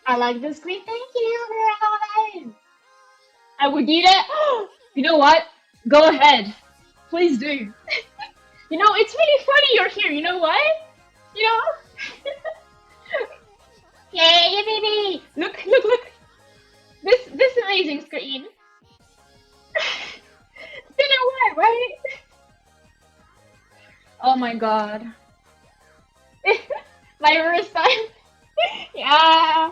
I like the screen. Thank you, Caroline. I would eat it. You know what? Go ahead. Please do. You know, it's really funny you're here. You know what? You know? Yay, baby! Look, look, look. This amazing screen. You know what, right? Oh my god. My first time. Yeah.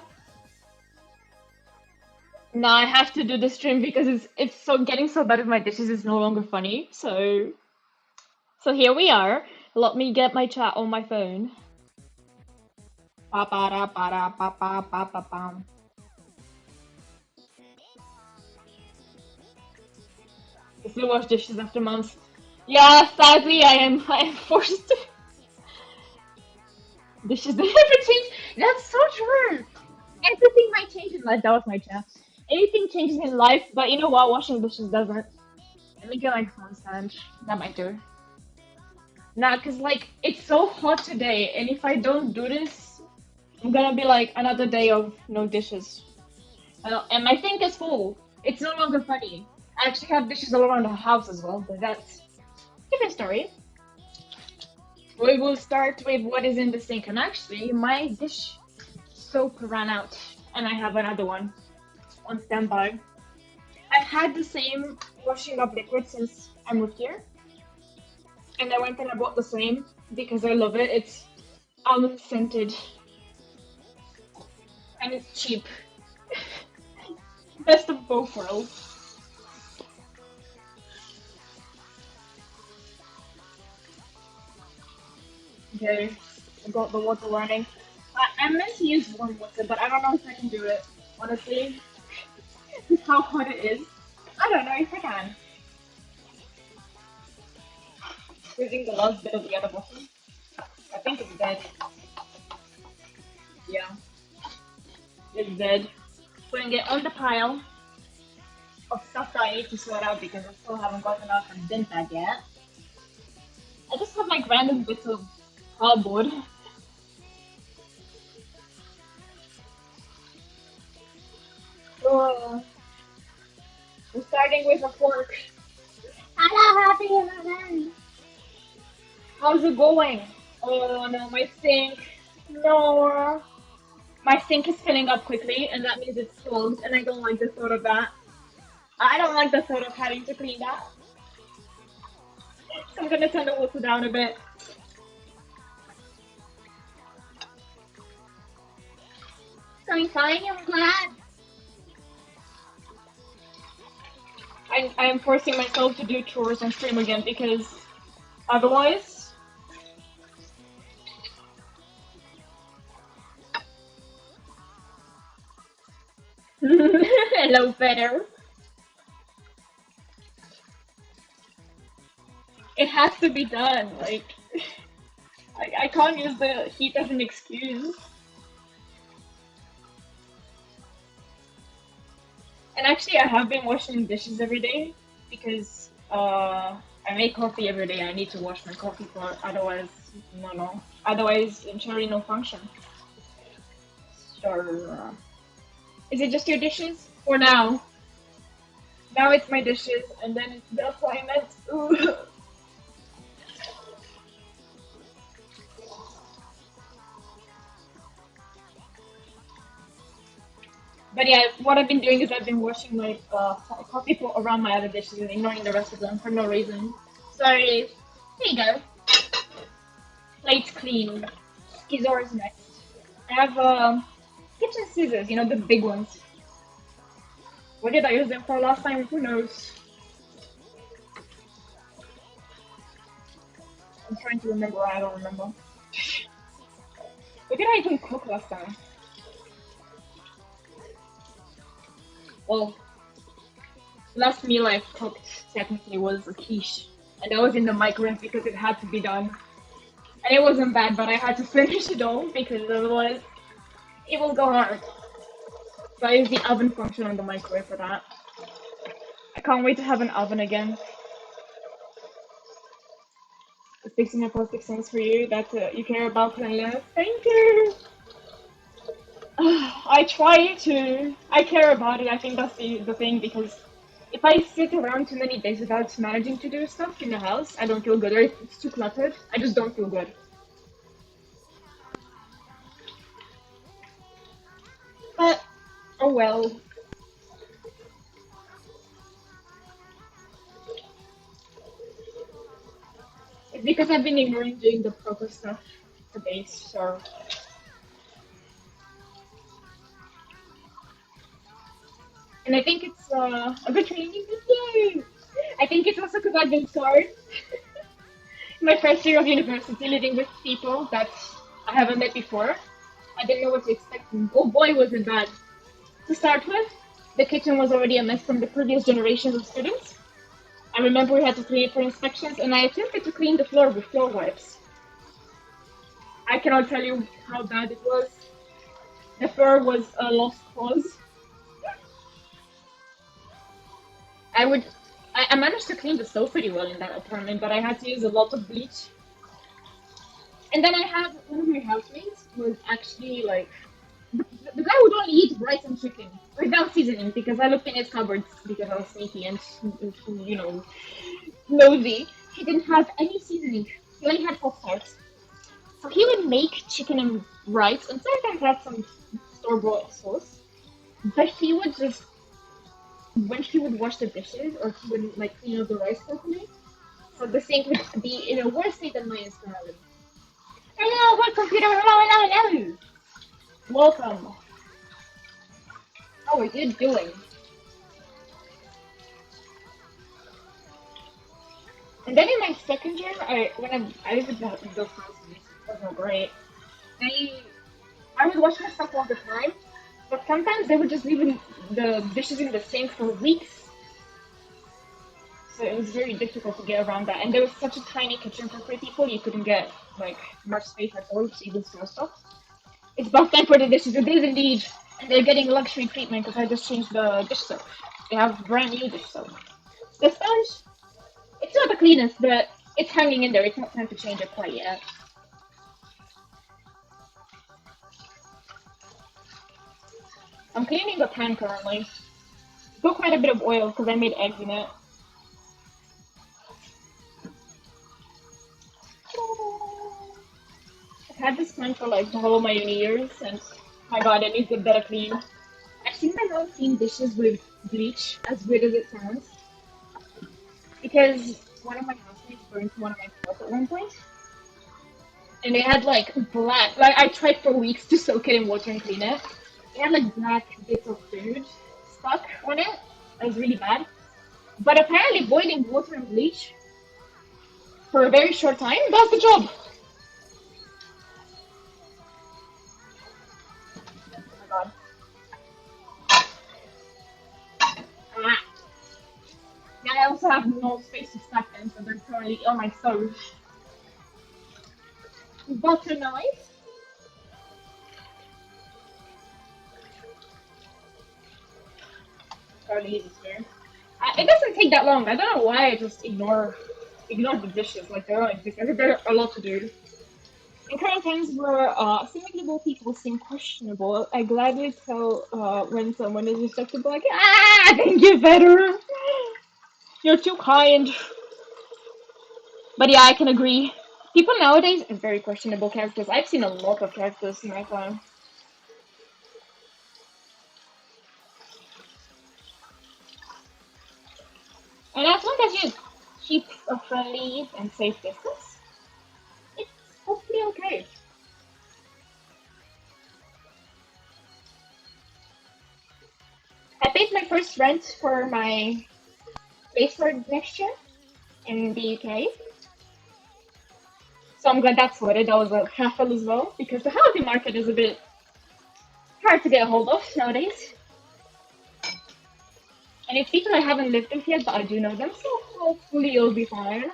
No, I have to do the stream because it's so getting so bad with my dishes. It's no longer funny. So here we are. Let me get my chat on my phone. Pa pa da pa da pa pa pa pa pam. I still wash dishes after months. Yeah, sadly I am forced to. Dishes that never change. That's so true. Everything might change in life. That was my chat. Anything changes in life, but you know what? Washing dishes doesn't. Let me get my phone stand. That might do. Nah, cause like it's so hot today, and if I don't do this, I'm gonna be like another day of no dishes. And my sink is full. It's no longer funny. I actually have dishes all around the house as well, but that's a different story. We will start with what is in the sink, and actually, my dish soap ran out, and I have another one on standby. I've had the same washing up liquid since I moved here, and I went and I bought the same because I love it. It's almond scented and it's cheap. Best of both worlds. Okay, I got the water running. I meant to use warm water, but I don't know if I can do it. Honestly, with how hot it is, I don't know if I can. Using the last bit of the other bottle. I think it's dead. Yeah, it's dead. Putting it on the pile of stuff that I need to sort out because I still haven't gotten out from bin bag yet. I just have like random bits of cardboard. Oh, I'm starting with a fork. Hello, happy Ramadan. How's it going? Oh no, my sink. No. My sink is filling up quickly, and that means it's clogged, and I don't like the thought of that. I don't like the thought of having to clean that. So I'm gonna turn the water down a bit. Going fine, I'm glad. I am forcing myself to do chores on stream again because otherwise. Hello, better. It has to be done. Like, I can't use the heat as an excuse. And actually, I have been washing dishes every day because I make coffee every day. I need to wash my coffee pot, otherwise, no. Otherwise, cherry no function. So, is it just your dishes for now? Now it's my dishes, and then it's the assignment. Ooh. But yeah, what I've been doing is I've been washing my coffee pot around my other dishes and ignoring the rest of them for no reason. So, here you go. Plates clean. Skizor is next. I have kitchen scissors, you know, the big ones. What did I use them for last time? Who knows? I'm trying to remember, I don't remember. What did I even cook last time? Well, last meal I cooked technically was a quiche. And that was in the microwave because it had to be done. And it wasn't bad, but I had to finish it all because otherwise it will go hard. So I use the oven function on the microwave for that. I can't wait to have an oven again. It's fixing a perfect sense for you that you care about cleanliness. Thank you! I try to. I care about it. I think that's the thing because if I sit around too many days without managing to do stuff in the house, I don't feel good. Or if it's too cluttered, I just don't feel good. But, oh well. It's because I've been ignoring doing the proper stuff for days, so. And I think it's a good training. Yay! I think it's also because I've been scarred. My first year of university, living with people that I haven't met before. I didn't know what to expect. Oh boy, was it bad. To start with, the kitchen was already a mess from the previous generations of students. I remember we had to clean it for inspections, and I attempted to clean the floor with floor wipes. I cannot tell you how bad it was. The floor was a lost cause. I would. I managed to clean the stove pretty well in that apartment, but I had to use a lot of bleach. And then I had one of my housemates was actually like the guy would only eat rice and chicken without seasoning because I looked in his cupboards because I was sneaky and you know nosy. He didn't have any seasoning. He only had Pop Tarts. So he would make chicken and rice and sometimes have some store bought sauce. But he would just when he would wash the dishes or he would like clean up the rice properly. So the sink would be in a worse state than mine is currently. Hello, welcome, Peter. Hello, hello, hello. Welcome. How are you doing? And then in my second year, I lived with those housemate, it was great. I I would wash my stuff all the time, but sometimes they would just leave the dishes in the sink for weeks. So it was very difficult to get around that. And there was such a tiny kitchen for three people, you couldn't get like much space at all to even store stuff. It's about time for the dishes. It is indeed, and they're getting luxury treatment because I just changed the dish soap. They have brand new dish soap. The sponge, it's not the cleanest, but it's hanging in there. It's not time to change it quite yet. I'm cleaning the pan currently. Got quite a bit of oil because I made eggs in it. I've had this pan for like the whole of my uni years, and my god, it needs a better clean. I've seen my mom clean dishes with bleach, as weird as it sounds, because one of my housemates burned one of my pots at one point, and it had like black. Like I tried for weeks to soak it in water and clean it. It had like black bits of food stuck on it. It was really bad. But apparently, boiling water and bleach for a very short time does the job. Oh my god. Ah. Yeah, I also have no space to stack them, so they're currently on my stove. Butter knife. Currently uses here. It doesn't take that long. I don't know why I just ignore the dishes like they don't exist. I think there's a lot to do. In current times where seemingly both people seem questionable, I gladly tell when someone is respectable, like, I think you're better. You're too kind. But yeah, I can agree. People nowadays are very questionable characters. I've seen a lot of characters in my time. And as long as you keep a friendly and safe distance, it's hopefully okay. I paid my first rent for my place for next year in the UK. So I'm glad that's sorted. That was a hassle as well because the housing market is a bit hard to get a hold of nowadays. And it's people I haven't lived with yet, but I do know them, so hopefully it'll be fine.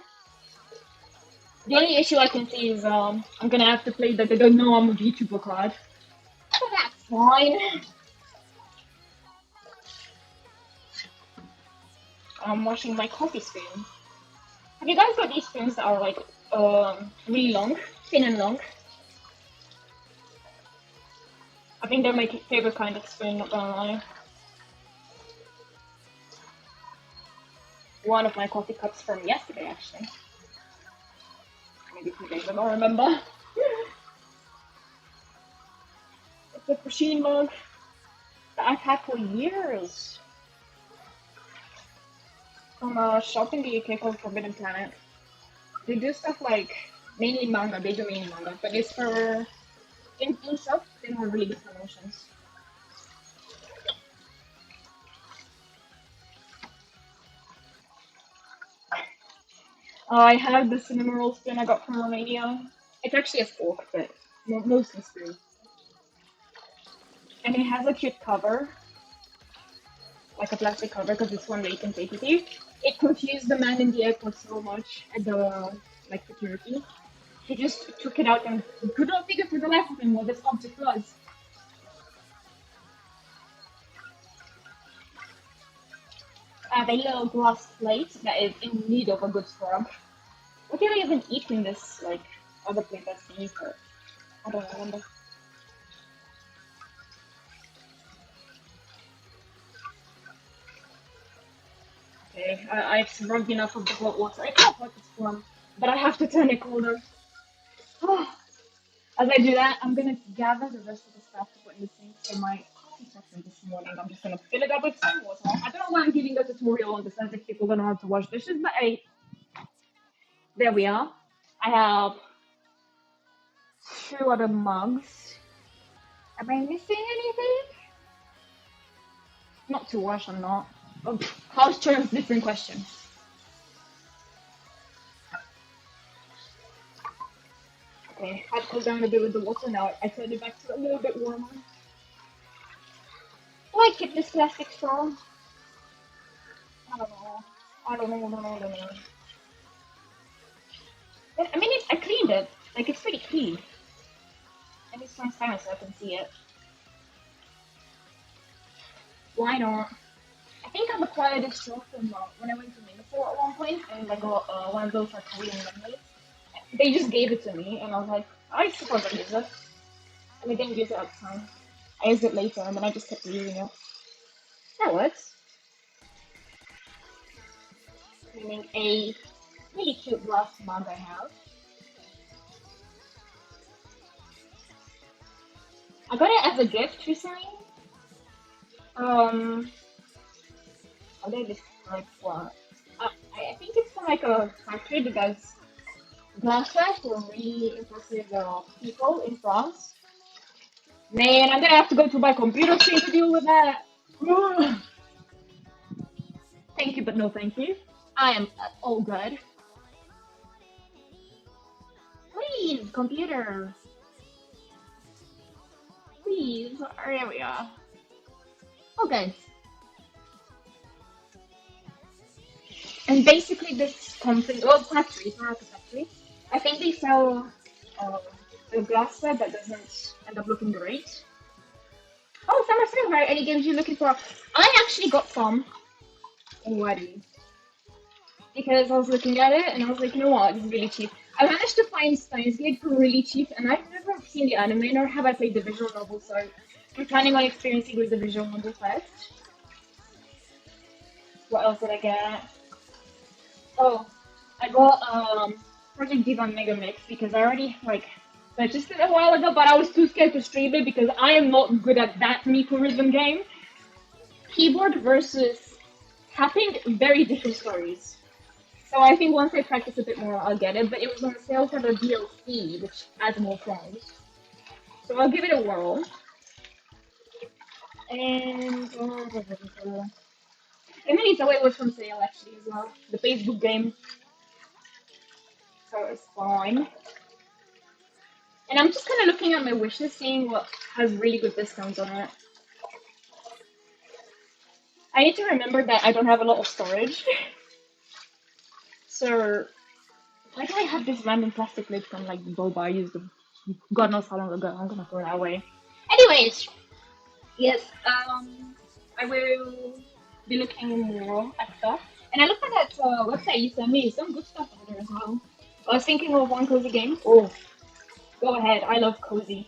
The only issue I can see is I'm gonna have to play that they don't know I'm a VTuber card. But that's fine. I'm washing my coffee spoon. Have you guys got these spoons that are like really long, thin and long? I think they're my favorite kind of spoon, not gonna lie. One of my coffee cups from yesterday, actually. Maybe 2 days, I don't remember. It's a machine mug that I've had for years. From a shop in the UK called Forbidden Planet. They do stuff like mainly manga, they do mainly manga, but it's for in shop, they have really good promotions. I have the cinnamon roll spoon I got from Romania. It's actually a fork, but mostly spoon. And it has a cute cover, like a plastic cover, because it's one that you can take with you. It confused the man in the airport so much at the like security. He just took it out and could not figure for the life of him what this object was. I have a little glass plate that is in need of a good scrub. What did I even eat in this like other plate that's being for? I don't remember. Okay, I've rubbed enough of the hot water. I can't what it's from, but I have to turn it colder. As I do that, I'm gonna gather the rest of the stuff to put in the sink for my coffee section this morning. I'm just gonna fill it up with some water. I don't know why I'm giving a tutorial on this as if people don't know how to wash dishes, but hey, there we are. I have 2 other mugs. Am I missing anything? Not to wash, I'm not. Oh, house chores, different question. Okay, I've cooled down a bit with the water now. I turned it back to a little bit warmer. Why keep this plastic straw? I don't know. I don't know, I don't know. I mean, I cleaned it. Like, it's pretty clean. And it's transparent so I can see it. Why not? I think I've acquired this straw from when I went to Singapore at one point, and I got one of those like Korean lemonades. They just gave it to me, and I was like, I suppose I use it. And I didn't use it at the time. I used it later, and then I just kept using it. That works. Cleaning a really cute glass mug I have. I got it as a gift recently. Um, how do I describe what? I think it's from like a factory that does glassware for really impressive people in France. Man, I'm gonna have to go to my computer screen to deal with that. Thank you, but no thank you. I am all good. Please, computer. Please. There we are. Okay. And basically, this company, well, factory, it's not a factory. I think they sell uh, a glassware that doesn't end up looking great. Oh, summer sale, right? Any games you're looking for? I actually got some already because I was looking at it and I was like, you know what, this is really cheap. I managed to find Steins Gate for really cheap, and I've never seen the anime nor have I played the visual novel, so I'm planning on experiencing with the visual novel first. What else did I get? Oh, I got Project Diva Mega Mix because I already like purchased it a while ago, but I was too scared to stream it because I am not good at that Miku rhythm game. Keyboard versus tapping, very different stories. So I think once I practice a bit more, I'll get it. But it was on sale for the DLC, which adds more songs. So I'll give it a whirl. And Emily's Away was from sale actually as well. The Facebook game, so it's fine. And I'm just kind of looking at my wish list, seeing what has really good discounts on it. I need to remember that I don't have a lot of storage. So why do I have this random plastic lid from like Boba? I used them God knows how long ago. I'm gonna throw that away. Anyways, yes, I will be looking more at stuff. And I looked at that website you sent me. Some good stuff on there as well. I was thinking of one cozy game. Oh, go ahead. I love cozy.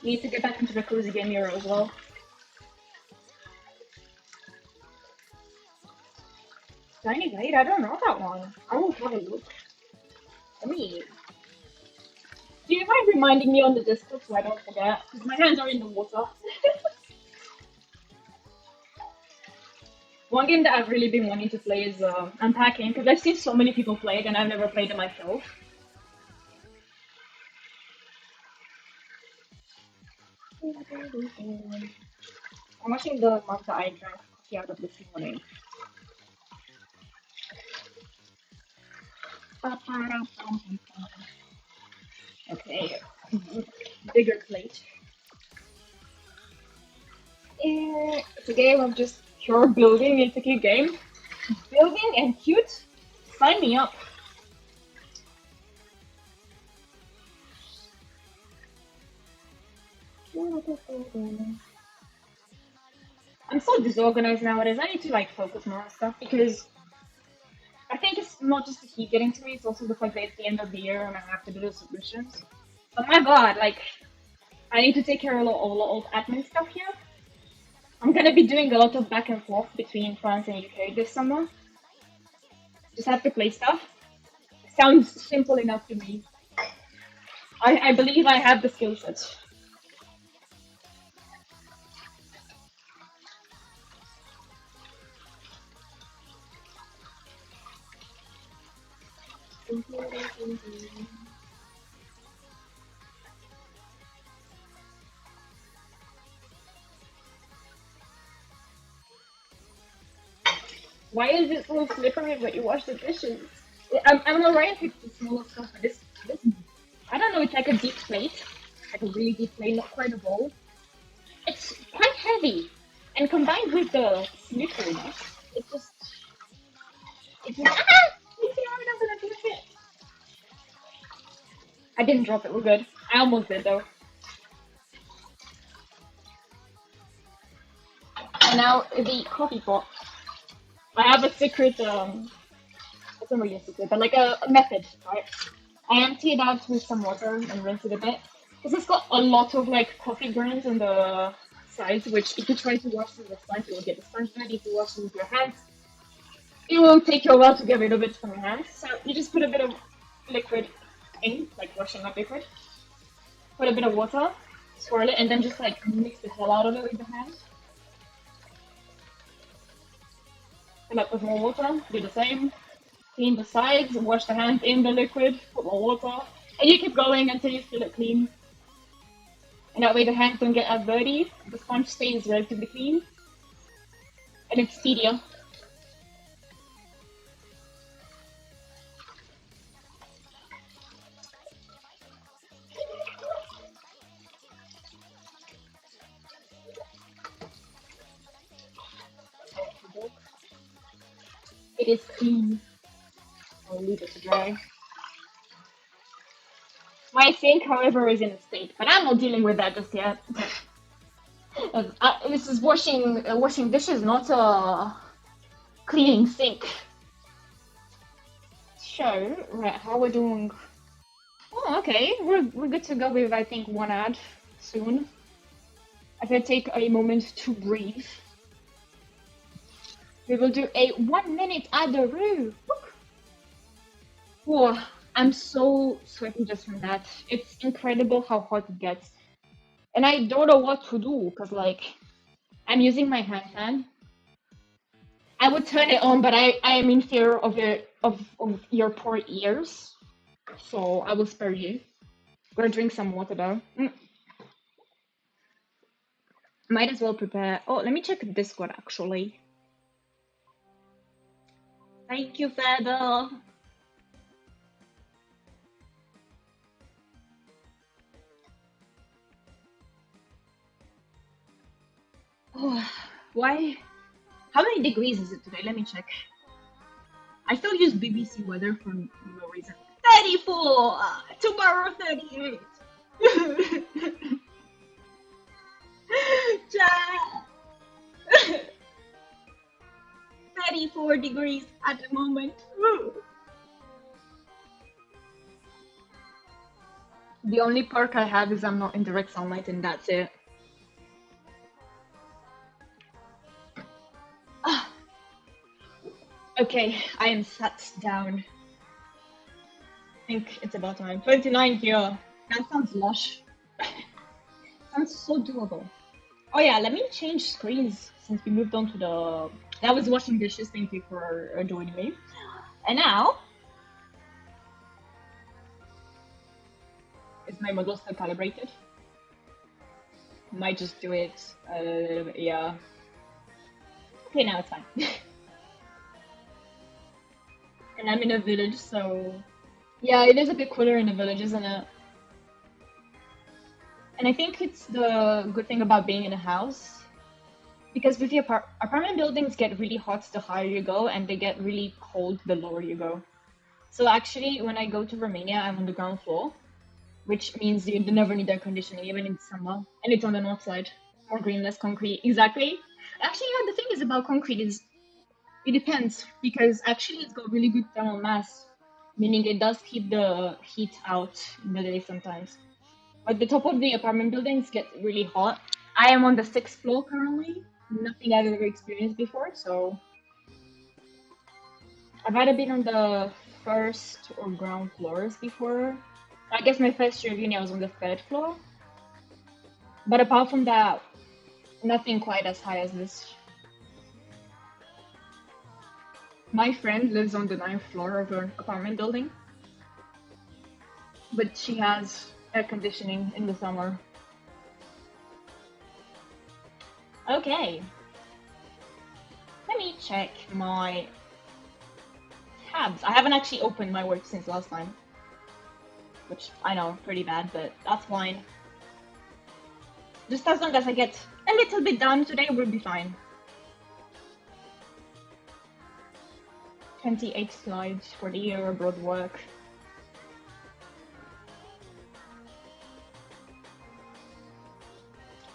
Need to get back into the cozy game era as well. Tiny Blade, I don't know that one. I will have a look. Let me. Do you mind reminding me on the Discord so I don't forget? Because my hands are in the water. One game that I've really been wanting to play is Unpacking, because I've seen so many people play it and I've never played it myself. I'm watching the manga I drank coffee out of this morning. Okay, bigger plate. It's a game of just pure building. It's a cute game. Building and cute? Sign me up. I'm so disorganized nowadays. I need to like focus more on stuff because I think it's not just the heat getting to me, it's also the fact that it's the end of the year and I have to do the submissions. Oh my god, like I need to take care of a lot of admin stuff here. I'm gonna be doing a lot of back and forth between France and UK this summer. Just have to play stuff. Sounds simple enough to me. I believe I have the skill set. Why is it so slippery when you wash the dishes? I'm alright with the smaller stuff, but this, I don't know, it's like a deep plate. Like a really deep plate, not quite a bowl. It's quite heavy. And combined with the slipperiness, it just, it's just, you see how it doesn't do it? I didn't drop it, we're good. I almost did though. And now the coffee pot. I have a secret, it's not really a secret, but like a method, right? I empty it out with some water and rinse it a bit. Because it's got a lot of like coffee grains on the sides, which if you try to wash with the sponge, you will get the sponge bed. If you wash it with your hands, it will take you a while to get rid of it from your hands. So you just put a bit of liquid in, like washing up liquid. Put a bit of water, swirl it, and then just like mix the hell out of it with your hands. Fill up with more water, do the same. Clean the sides, wash the hands in the liquid, put more water, and you keep going until you feel it clean. And that way the hands don't get as dirty, the sponge stays relatively clean, and it's speedier. It is clean. I'll leave it to dry. My sink, however, is in a state, but I'm not dealing with that just yet. This is washing dishes, not a cleaning sink. So, right, how we're doing? Oh, okay, we're good to go with I think one ad soon. I'm gonna take a moment to breathe. We will do a 1 minute ad-a-roo. Oh, I'm so sweaty just from that. It's incredible how hot it gets. And I don't know what to do because, like, I'm using my hand fan. I would turn it on, but I am in fear of your poor ears. So I will spare you. Gonna drink some water though. Might as well prepare. Oh, let me check Discord actually. Thank you, Feather. Oh, why? How many degrees is it today? Let me check. I still use BBC weather for no reason. 34! Tomorrow 38! Chat! 34 degrees at the moment. Woo. The only perk I have is I'm not in direct sunlight and that's it. Ah, okay, I am sat down. I think it's about time. 29 here. That sounds lush. Sounds so doable. Oh yeah, let me change screens since we moved on to the... That was washing dishes, thank you for joining me. And now... Is my model still calibrated? Might just do it a little bit, yeah. Okay, now it's fine. And I'm in a village, so... Yeah, it is a bit cooler in the village, isn't it? And I think it's the good thing about being in a house. Because with the apartment buildings get really hot the higher you go, and they get really cold the lower you go. So actually, when I go to Romania, I'm on the ground floor, which means you never need air conditioning, even in summer. And it's on the north side. More green, less concrete. Exactly. Actually, yeah, the thing is about concrete is it depends, because actually it's got really good thermal mass, meaning it does keep the heat out in the day sometimes. But the top of the apartment buildings get really hot. I am on the 6th floor currently. Nothing I've ever experienced before, so I've either been on the first or ground floors before. I guess my first year of uni I was on the 3rd floor. But apart from that, nothing quite as high as this. My friend lives on the 9th floor of an apartment building, but she has air conditioning in the summer. Okay. Let me check my tabs. I haven't actually opened my work since last time. Which I know, pretty bad, but that's fine. Just as long as I get a little bit done today, we'll be fine. 28 slides for the year abroad work.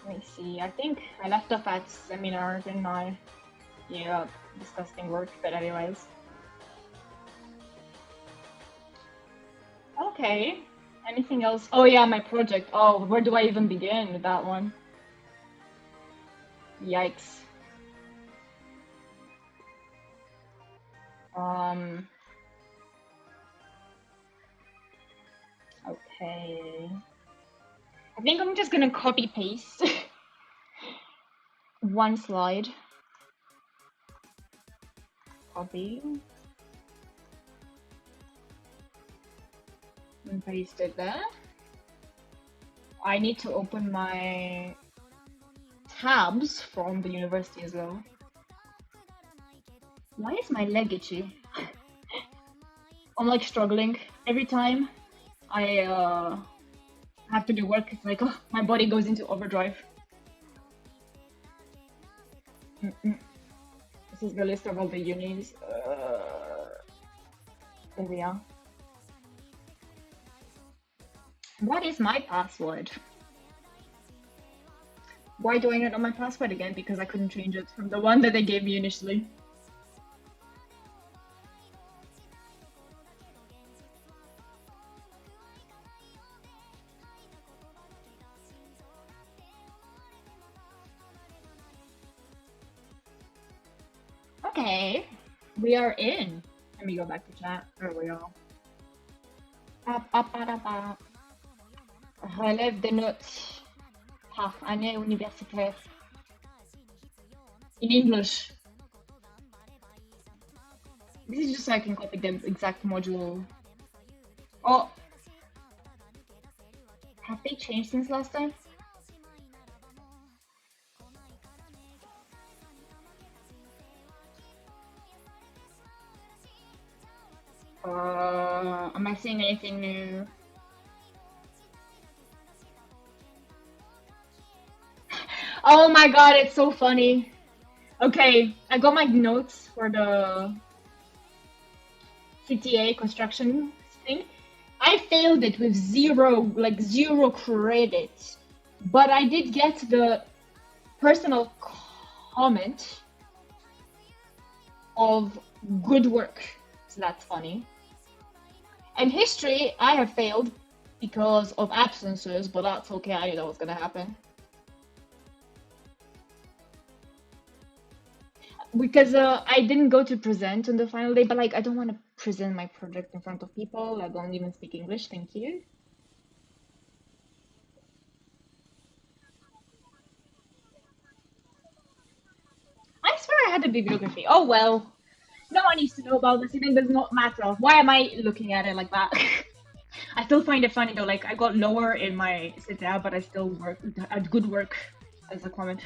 Let me see, I think I left off at seminar, didn't I? Yeah, disgusting work, but anyways. Okay, anything else? Oh yeah, my project. Oh, where do I even begin with that one? Yikes. Okay. I think I'm just gonna copy paste one slide. Copy. And paste it there. I need to open my tabs from the university as well. Why is my leg itchy? I'm like struggling. Every time I have to do work, it's like, oh, my body goes into overdrive. This is the list of all the unis. There we are. What is my password? Why do I not know my password again? Because I couldn't change it from the one that they gave me initially. Okay, we are in. Let me go back to chat. There we go. Relève des notes par année universitaire. In English. This is just so I can copy the exact module. Oh! Have they changed since last time? seeing anything new. Oh my god, it's so funny. Okay, I got my notes for the CTA construction thing. I failed it with zero credits. But I did get the personal comment of good work. So that's funny. And history, I have failed because of absences, but that's okay. I knew that was gonna happen. Because I didn't go to present on the final day, but like I don't want to present my project in front of people. I don't even speak English. Thank you. I swear I had a bibliography. Oh well. No one needs to know about this. It does not matter. Why am I looking at it like that? I still find it funny though. Like I got lower in my sit down, but I still at good work as a comment.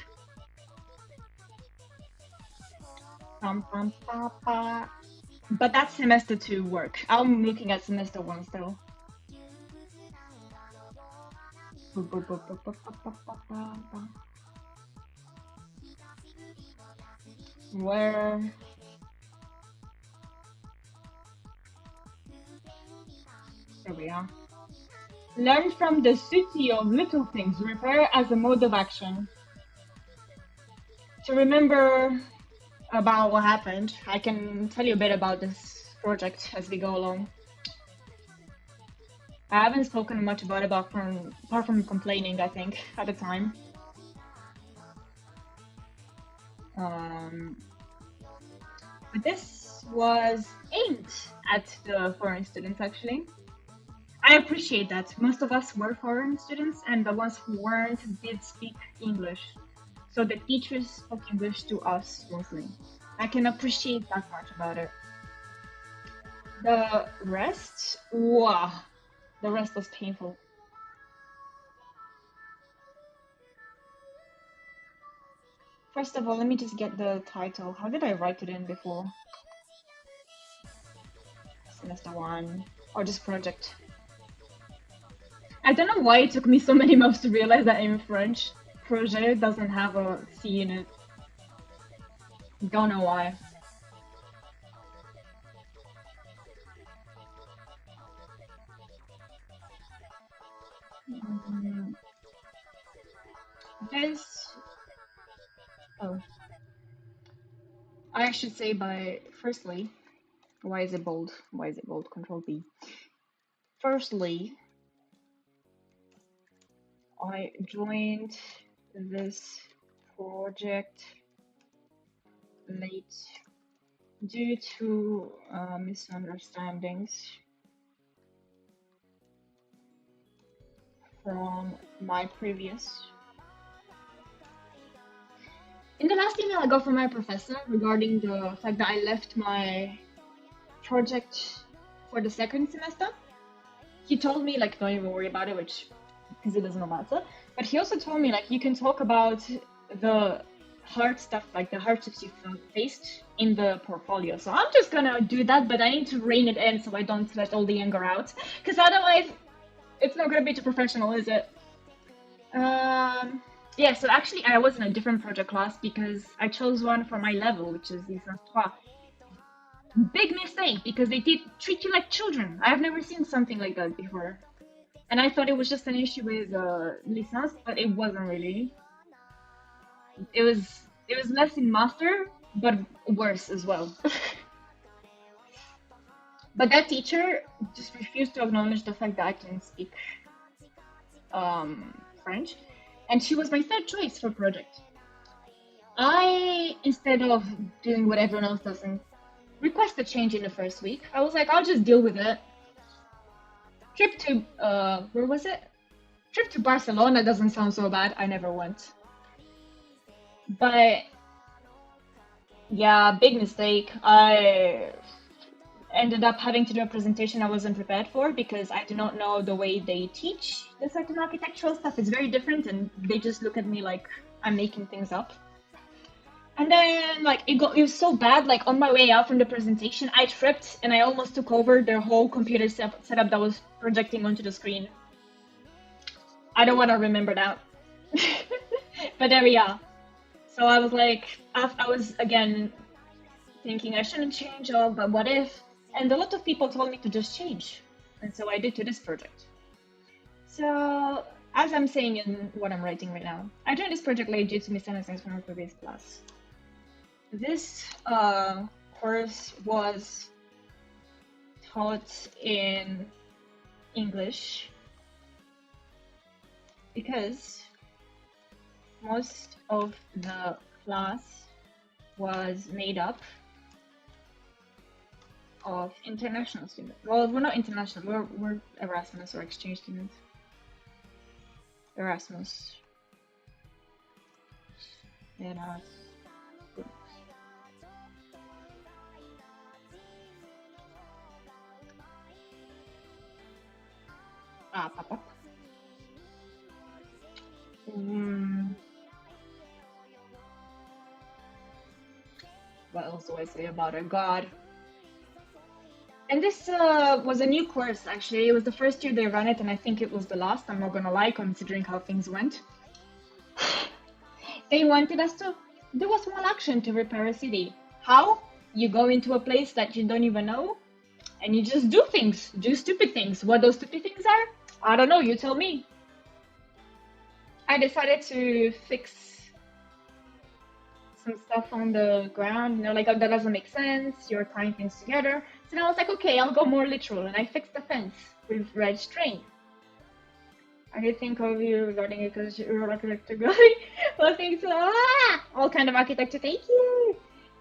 But that's semester 2 work. I'm looking at semester 1 still. Where? There we are. Learn from the city of little things. Repair as a mode of action. To remember about what happened, I can tell you a bit about this project as we go along. I haven't spoken much about it apart from complaining, I think, at the time. But this was aimed at the foreign students, actually. I appreciate that. Most of us were foreign students, and the ones who weren't did speak English. So the teachers spoke English to us mostly. I can appreciate that much about it. The rest, wow, the rest was painful. First of all, let me just get the title. How did I write it in before? Semester 1, or just project. I don't know why it took me so many months to realize that in French, projet doesn't have a C in it. Don't know why. This, oh, I should say firstly, why is it bold? Why is it bold? Control B. Firstly, I joined this project late due to misunderstandings from my previous. In the last email I got from my professor regarding the fact that I left my project for the second semester, he told me like don't even worry about it, which because it doesn't matter. But he also told me like you can talk about the hard stuff, like the hardships you faced in the portfolio. So I'm just gonna do that, but I need to rein it in so I don't let all the anger out, because otherwise it's not gonna be too professional, is it? Yeah, so actually I was in a different project class because I chose one for my level, which is Licence 3. Big mistake, because they did treat you like children. I have never seen something like that before. And I thought it was just an issue with Licence, but it wasn't really. It was less in master, but worse as well. But that teacher just refused to acknowledge the fact that I can speak French, and she was my third choice for project. I, instead of doing what everyone else does and request a change in the first week, I was like, I'll just deal with it. Trip to, where was it? Trip to Barcelona doesn't sound so bad. I never went. But, yeah, big mistake. I ended up having to do a presentation I wasn't prepared for because I do not know the way they teach the certain architectural stuff. It's very different, and they just look at me like I'm making things up. And then like it was so bad. Like on my way out from the presentation, I tripped and I almost took over the whole computer setup that was projecting onto the screen. I don't want to remember that. But there we are. So I was like, I was again thinking I shouldn't change, but what if? And a lot of people told me to just change, and so I did to this project. So as I'm saying in what I'm writing right now, I joined this project late due to misunderstandings from a previous class. This course was taught in English because most of the class was made up of international students. Well, we're not international, we're Erasmus or exchange students. Erasmus. Erasmus. Pop up. What else do I say about it? God. And this was a new course, actually. It was the first year they ran it, and I think it was the last. I'm not gonna lie, considering how things went. They wanted us to do a small action to repair a city. How? You go into a place that you don't even know, and you just do things, do stupid things. What those stupid things are? I don't know, you tell me. I decided to fix some stuff on the ground, you know, like that doesn't make sense, you're tying things together. So then I was like, okay, I'll go more literal, and I fixed the fence with red string. I did think of you regarding it because you're architecture going. Well, thanks, all kind of architecture, thank you.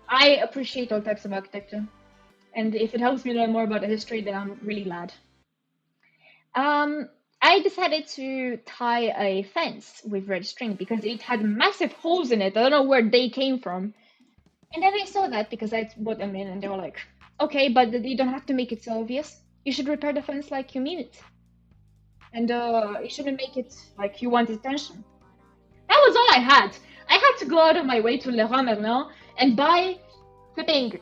I appreciate all types of architecture. And if it helps me learn more about the history, then I'm really glad. I decided to tie a fence with red string because it had massive holes in it. I don't know where they came from. And then I saw that because I brought them in and they were like, okay, but you don't have to make it so obvious. You should repair the fence like you mean it. And you shouldn't make it like you want attention. That was all I had. I had to go out of my way to Leroy Merlin and buy flipping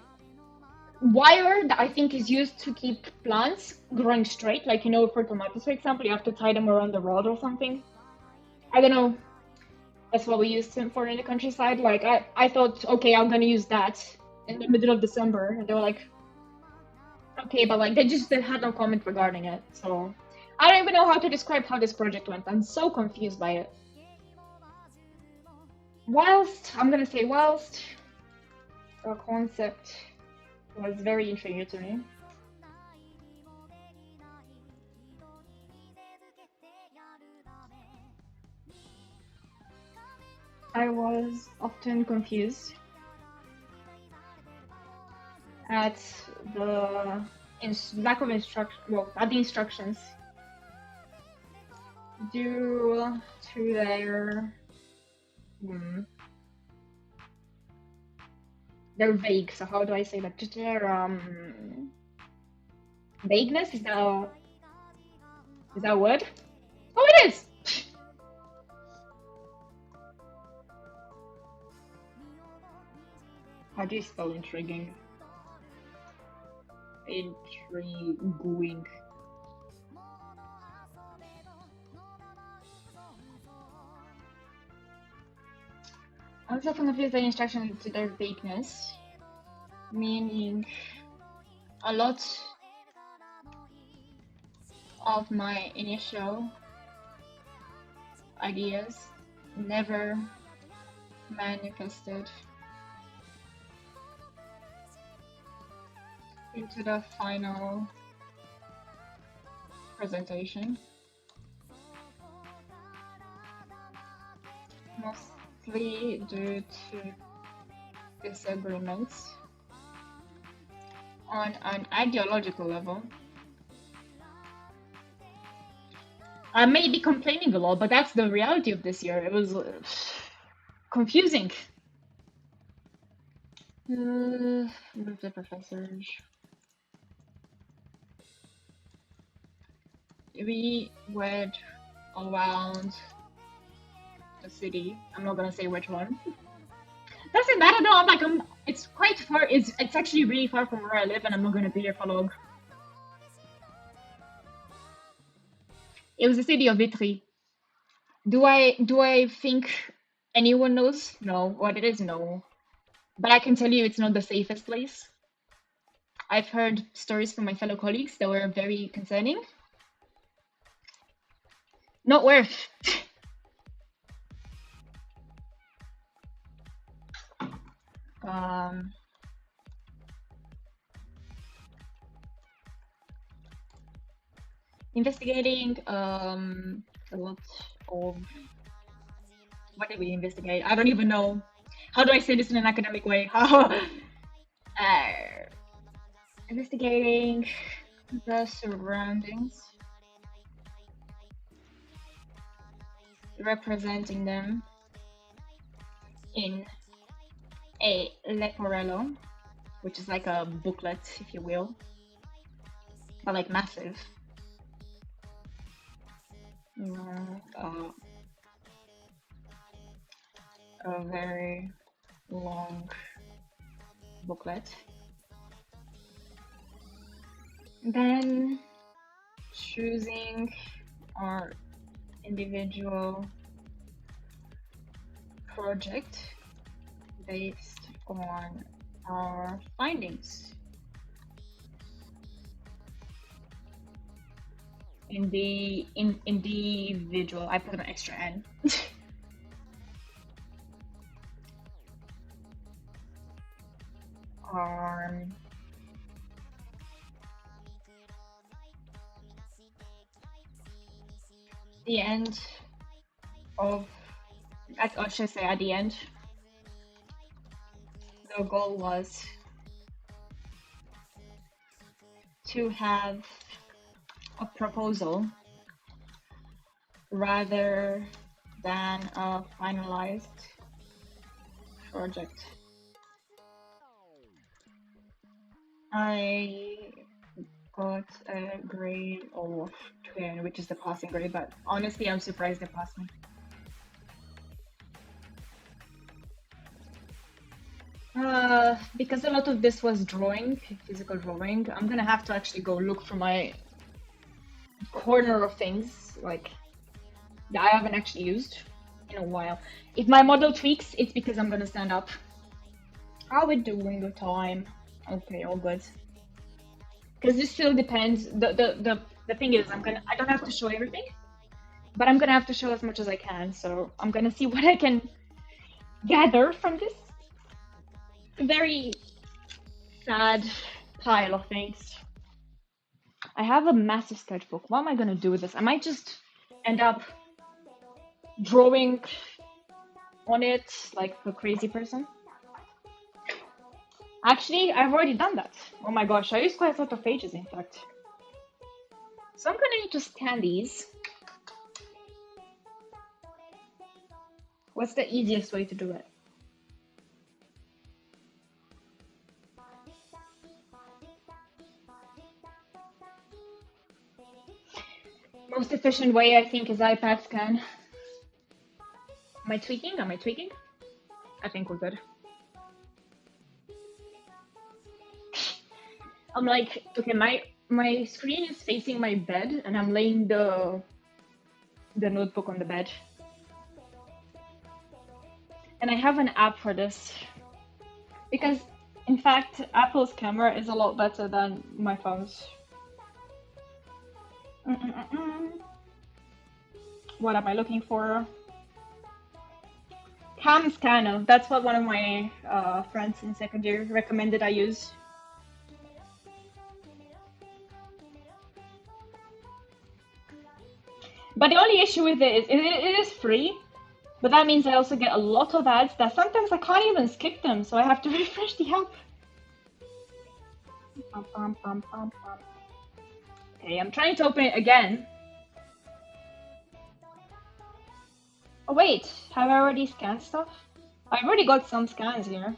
wire that I think is used to keep plants growing straight. Like, you know, for tomatoes, for example, you have to tie them around the rod or something. I don't know. That's what we used them for in the countryside. Like, I thought, okay, I'm gonna use that in the middle of December. And they were like, okay, but like, they had no comment regarding it. So, I don't even know how to describe how this project went. I'm so confused by it. I'm gonna say whilst the concept was very intriguing to me, I was often confused at the lack of instruction, well, at the instructions due to their they're vague. So how do I say that? Just their vagueness, is that a word? Oh, it is. How do you spell intriguing? Intriguing. I'm so confused by instruction to their vagueness, meaning a lot of my initial ideas never manifested into the final presentation. Mostly due to disagreements on an ideological level. I may be complaining a lot, but that's the reality of this year. It was confusing. With the professors. We went around the city. I'm not gonna say which one. That's wasn't bad at all. I'm like, it's quite far. It's actually really far from where I live, and I'm not gonna be there for long. It was the city of Vitry. Do I think anyone knows? No. What it is? No. But I can tell you, it's not the safest place. I've heard stories from my fellow colleagues that were very concerning. Not worth. um. Investigating a lot of what did we investigate? I don't even know. How do I say this in an academic way? How investigating the surroundings, representing them in a leporello, which is like a booklet, if you will, but like massive. A very long booklet. Then choosing our individual project based on our findings. In the individual, I put an extra N. The end of, I should say at the end, the goal was to have a proposal rather than a finalized project. I got a grade of 10, which is the passing grade, but honestly, I'm surprised they passed me. Because a lot of this was drawing, physical drawing, I'm gonna have to actually go look for my corner of things, like, that I haven't actually used in a while. If my model tweaks, it's because I'm gonna stand up. How we doing the time? Okay, all good. Because this still depends. The thing is, I don't have to show everything, but I'm gonna have to show as much as I can. So I'm gonna see what I can gather from this very sad pile of things. I have a massive sketchbook. What am I gonna do with this? I might just end up drawing on it like a crazy person. Actually, I've already done that. Oh my gosh, I used quite a lot of pages, in fact. So I'm gonna need to scan these. What's the easiest way to do it? Most efficient way, I think, is iPad scan. Am I tweaking? Am I tweaking? I think we're good. I'm like, okay, my screen is facing my bed, and I'm laying the notebook on the bed. And I have an app for this. Because, in fact, Apple's camera is a lot better than my phone's. What am I looking for? Cam Scanner. That's what one of my friends in second year recommended I use. But the only issue with it is it is free, but that means I also get a lot of ads that sometimes I can't even skip them, so I have to refresh the app. Okay, I'm trying to open it again. Oh wait, have I already scanned stuff? I've already got some scans here.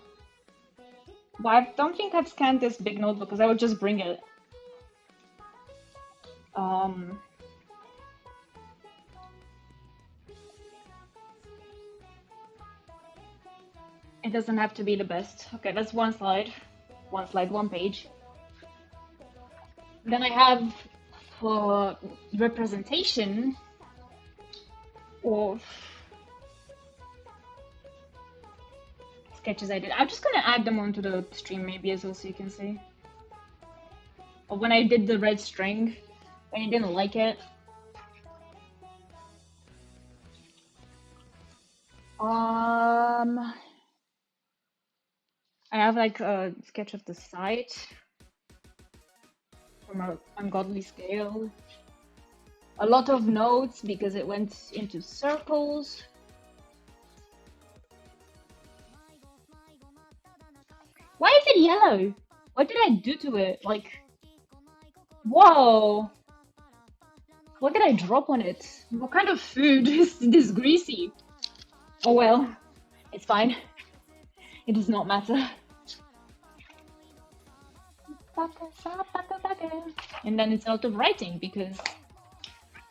But I don't think I've scanned this big notebook because I would just bring it. It doesn't have to be the best. Okay, that's one slide. One slide, one page. Then I have for representation of sketches I did. I'm just gonna add them onto the stream maybe as well so you can see. Or when I did the red string, when you didn't like it. I have like a sketch of the site from an ungodly scale. A lot of notes because it went into circles. Why is it yellow? What did I do to it? Like, whoa! What did I drop on it? What kind of food is this greasy? Oh well, it's fine. It does not matter. And then it's out of writing because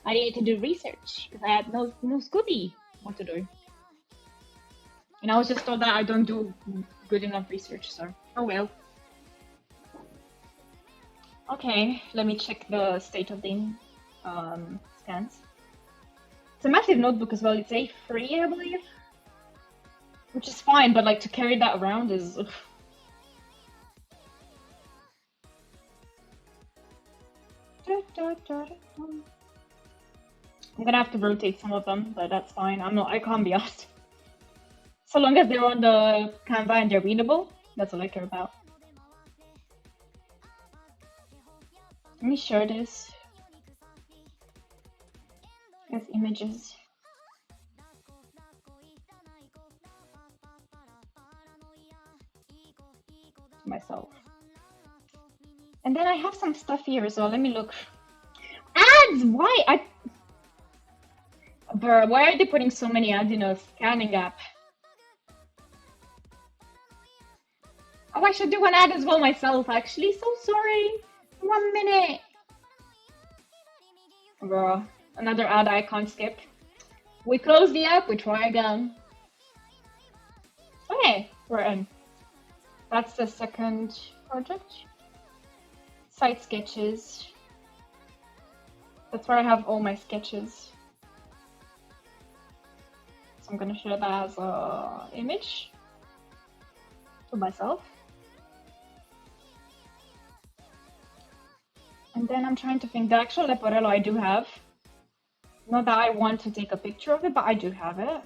I needed to do research because I had no Scooby what to do. And I was just told that I don't do good enough research, so oh well. Okay, let me check the state of the scans. It's a massive notebook as well. It's A3, I believe, which is fine, but like to carry that around is. Ugh. I'm gonna have to rotate some of them, but that's fine. I can't be asked. So long as they're on the Canva and they're readable, that's all I care about. Let me share this as images. To myself. And then I have some stuff here as well. Let me look. Ads! Why? Bruh, why are they putting so many ads in a scanning app? Oh, I should do an ad as well myself, actually. So sorry. 1 minute. Bruh, another ad I can't skip. We close the app, we try again. Okay, we're in. That's the second project. Site sketches. That's where I have all my sketches. So I'm gonna share that as a image to myself. And then I'm trying to think, the actual Leporello I do have. Not that I want to take a picture of it, but I do have it.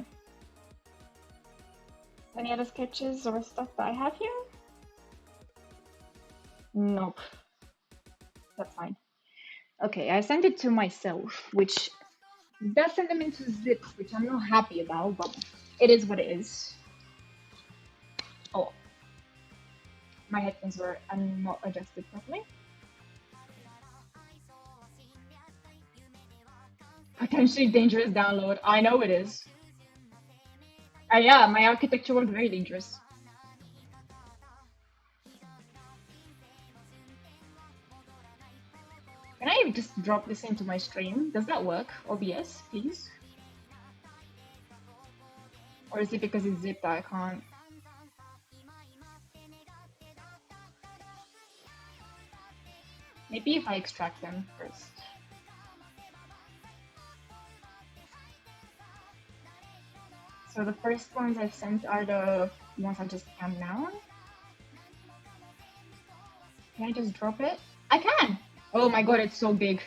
Any other sketches or stuff that I have here? Nope. That's fine. Okay, I sent it to myself, which does send them into zips, which I'm not happy about, but it is what it is. Oh, my headphones were not adjusted properly. Potentially dangerous download. I know it is. Yeah, my architecture was very dangerous. Can I just drop this into my stream? Does that work? OBS, please? Or is it because it's zipped that I can't? Maybe if I extract them first. So the first ones I've sent are the ones I just scanned now. Can I just drop it? I can! Oh my god, it's so big.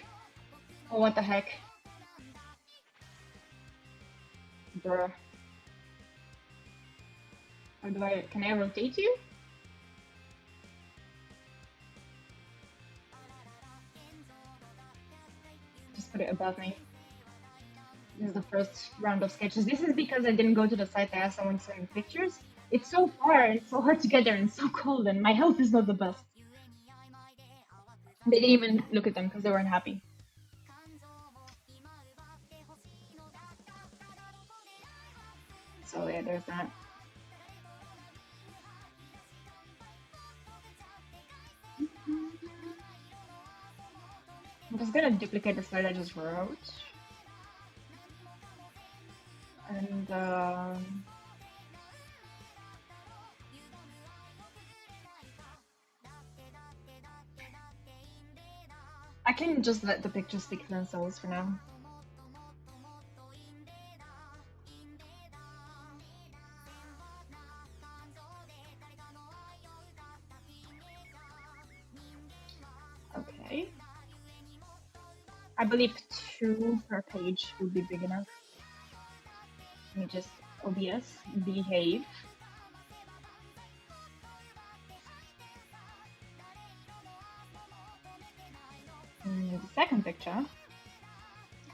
Oh, what the heck. Bruh. How do can I rotate you? Just put it above me. This is the first round of sketches. This is because I didn't go to the site. I asked someone to send me pictures. It's so far and it's so hard to get there and it's so cold and my health is not the best. They didn't even look at them because they weren't happy. So yeah, there's that. I'm just gonna duplicate the slide I just wrote. And I can just let the pictures speak for themselves for now. Okay. I believe 2 per page would be big enough. Let me just OBS behave. The second picture.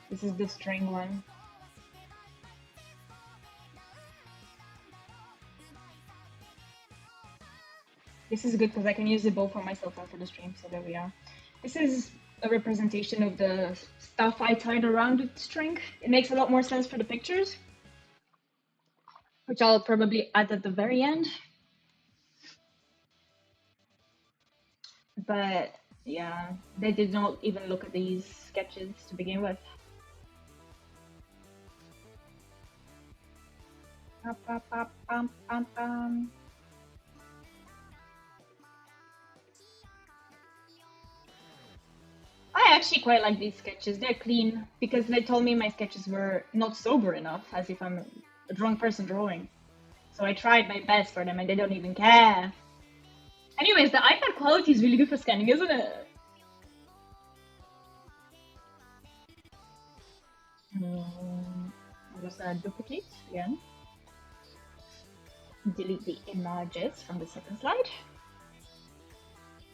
This is the string one. This is good because I can use it both for myself and for the stream, so there we are. This is a representation of the stuff I tied around the string. It makes a lot more sense for the pictures, which I'll probably add at the very end. But yeah, they did not even look at these sketches to begin with. I actually quite like these sketches. They're clean because they told me my sketches were not sober enough, as if I'm a drunk person drawing. So I tried my best for them and they don't even care. Anyways, the iPad quality is really good for scanning, isn't it? Just duplicate again. Delete the images from the second slide.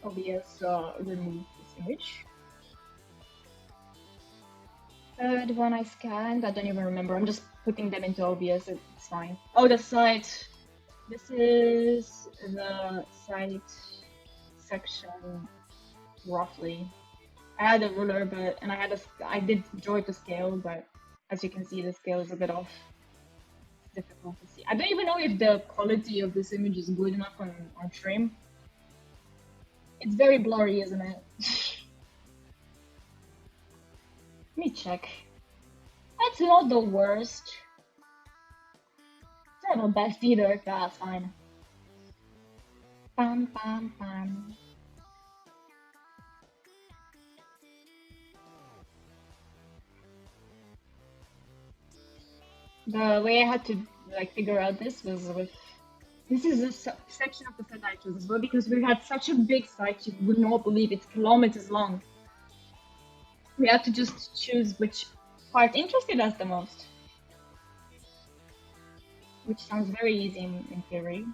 OBS remove this image. The one I scanned, I don't even remember. I'm just putting them into OBS, it's fine. Oh, the site. This is the site section, roughly. I had a ruler, and I did draw it to scale, but as you can see, the scale is a bit off. It's difficult to see. I don't even know if the quality of this image is good enough on stream. It's very blurry, isn't it? Let me check. That's not the worst. It's not the best either. That's fine. Bam, bam, bam. The way I had to figure out this was with this is a section of the set I chose as well because we had such a big site you would not believe it's kilometers long. We had to just choose which part interested us the most, which sounds very easy in theory,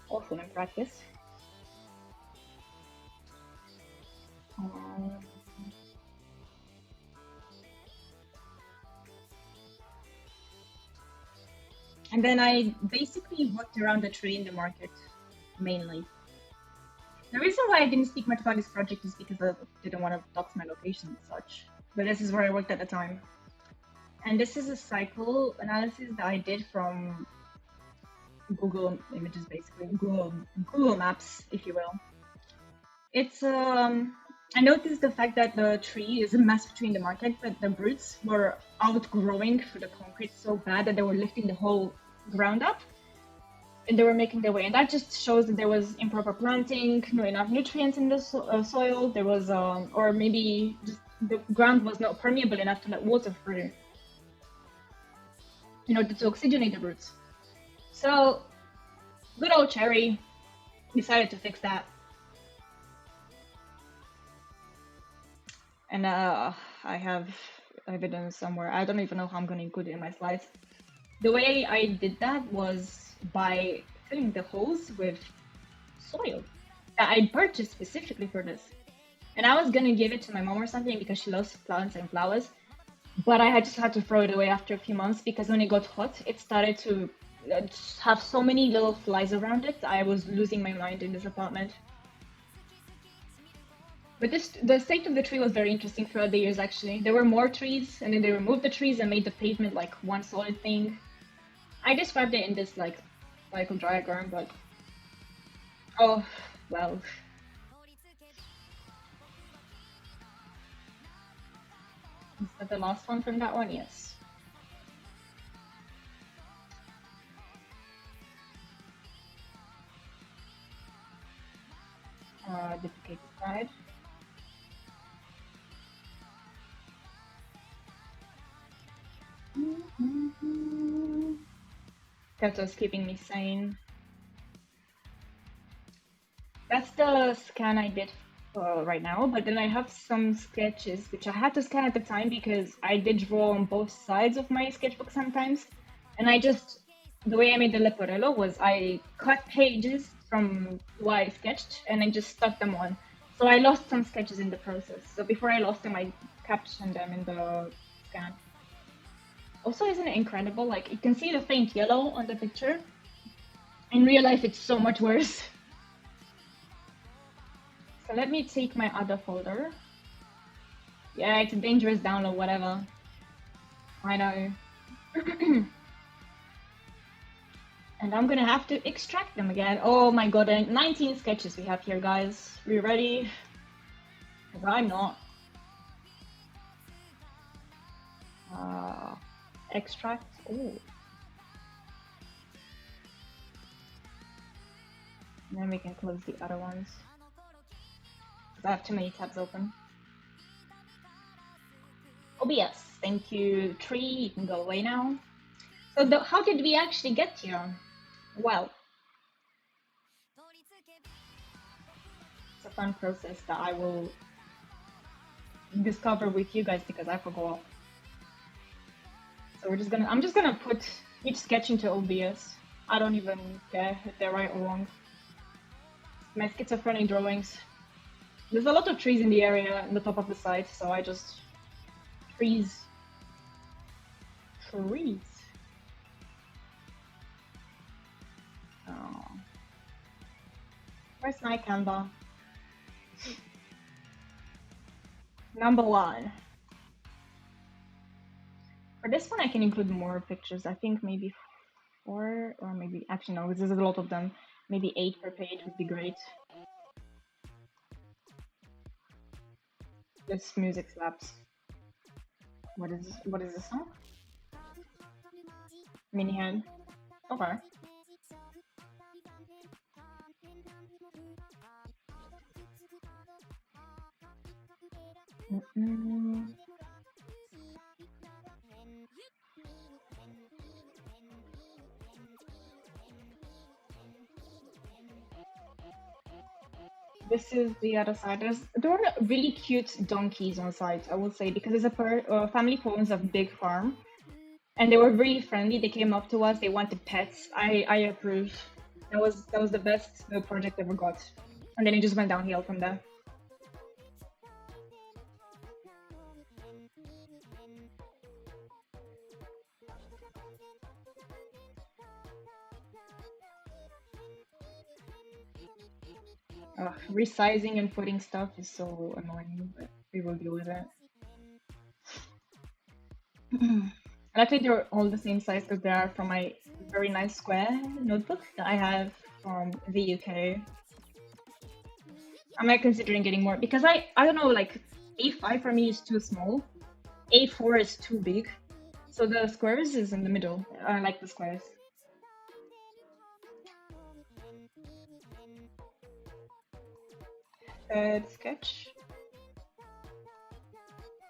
awful in practice. And then I basically walked around the tree in the market, mainly. The reason why I didn't speak much about this project is because I didn't want to dox my location and such. But this is where I worked at the time. And this is a cycle analysis that I did from Google Images, basically. Google Maps, if you will. It's, I noticed the fact that the tree is a mess between the market, but the roots were outgrowing through the concrete so bad that they were lifting the whole ground up. And they were making their way, and that just shows that there was improper planting, not enough nutrients in the soil. There was, or maybe just the ground was not permeable enough to let water through in order to oxygenate the roots. So, good old Cherry decided to fix that. And I have evidence somewhere. I don't even know how I'm going to include it in my slides. The way I did that was by filling the holes with soil that I purchased specifically for this. And I was gonna give it to my mom or something because she loves plants and flowers, but I just had to throw it away after a few months because when it got hot, it started to have so many little flies around it. I was losing my mind in this apartment. But the state of the tree was very interesting throughout the years, actually. There were more trees, and then they removed the trees and made the pavement like one solid thing. I described it in this cycle diagram, but oh, well. Is that the last one from that one? Yes. Duplicate the slide. That's what's keeping me sane. That's the scan I did right now, but then I have some sketches which I had to scan at the time because I did draw on both sides of my sketchbook sometimes. And the way I made the leporello was I cut pages from what I sketched and I just stuck them on. So I lost some sketches in the process. So before I lost them, I captioned them in the scan. Also, isn't it incredible? Like, you can see the faint yellow on the picture. In real life, it's so much worse. So let me take my other folder. Yeah, it's a dangerous download, whatever. I know. And I'm gonna have to extract them again. Oh my god, 19 sketches we have here, guys. We ready? Because I'm not. Extract. Oh. And then we can close the other ones. Because I have too many tabs open. OBS, thank you. Tree, you can go away now. So how did we actually get here? Well, it's a fun process that I will discover with you guys because I forgot. So I'm just gonna put each sketch into OBS. I don't even care if they're right or wrong. My schizophrenic drawings. There's a lot of trees in the area in the top of the site, so I just trees. Oh. Where's my Canva? Number 1. For this one, I can include more pictures. I think maybe 4, or maybe, actually no, there's a lot of them. Maybe 8 per page would be great. This music slaps. What is this song? Mini hand. Okay. This is the other side. There are really cute donkeys on site, I would say, because it's a family who owns a big farm, and they were really friendly. They came up to us. They wanted pets. I approve. That was the best project ever got, and then it just went downhill from there. Resizing and putting stuff is so annoying, but we will deal with it. Luckily, they're all the same size because they are from my very nice square notebook that I have from the UK. I'm like considering getting more because I don't know, like A5 for me is too small, A4 is too big, so the squares is in the middle. I like the squares. Third sketch.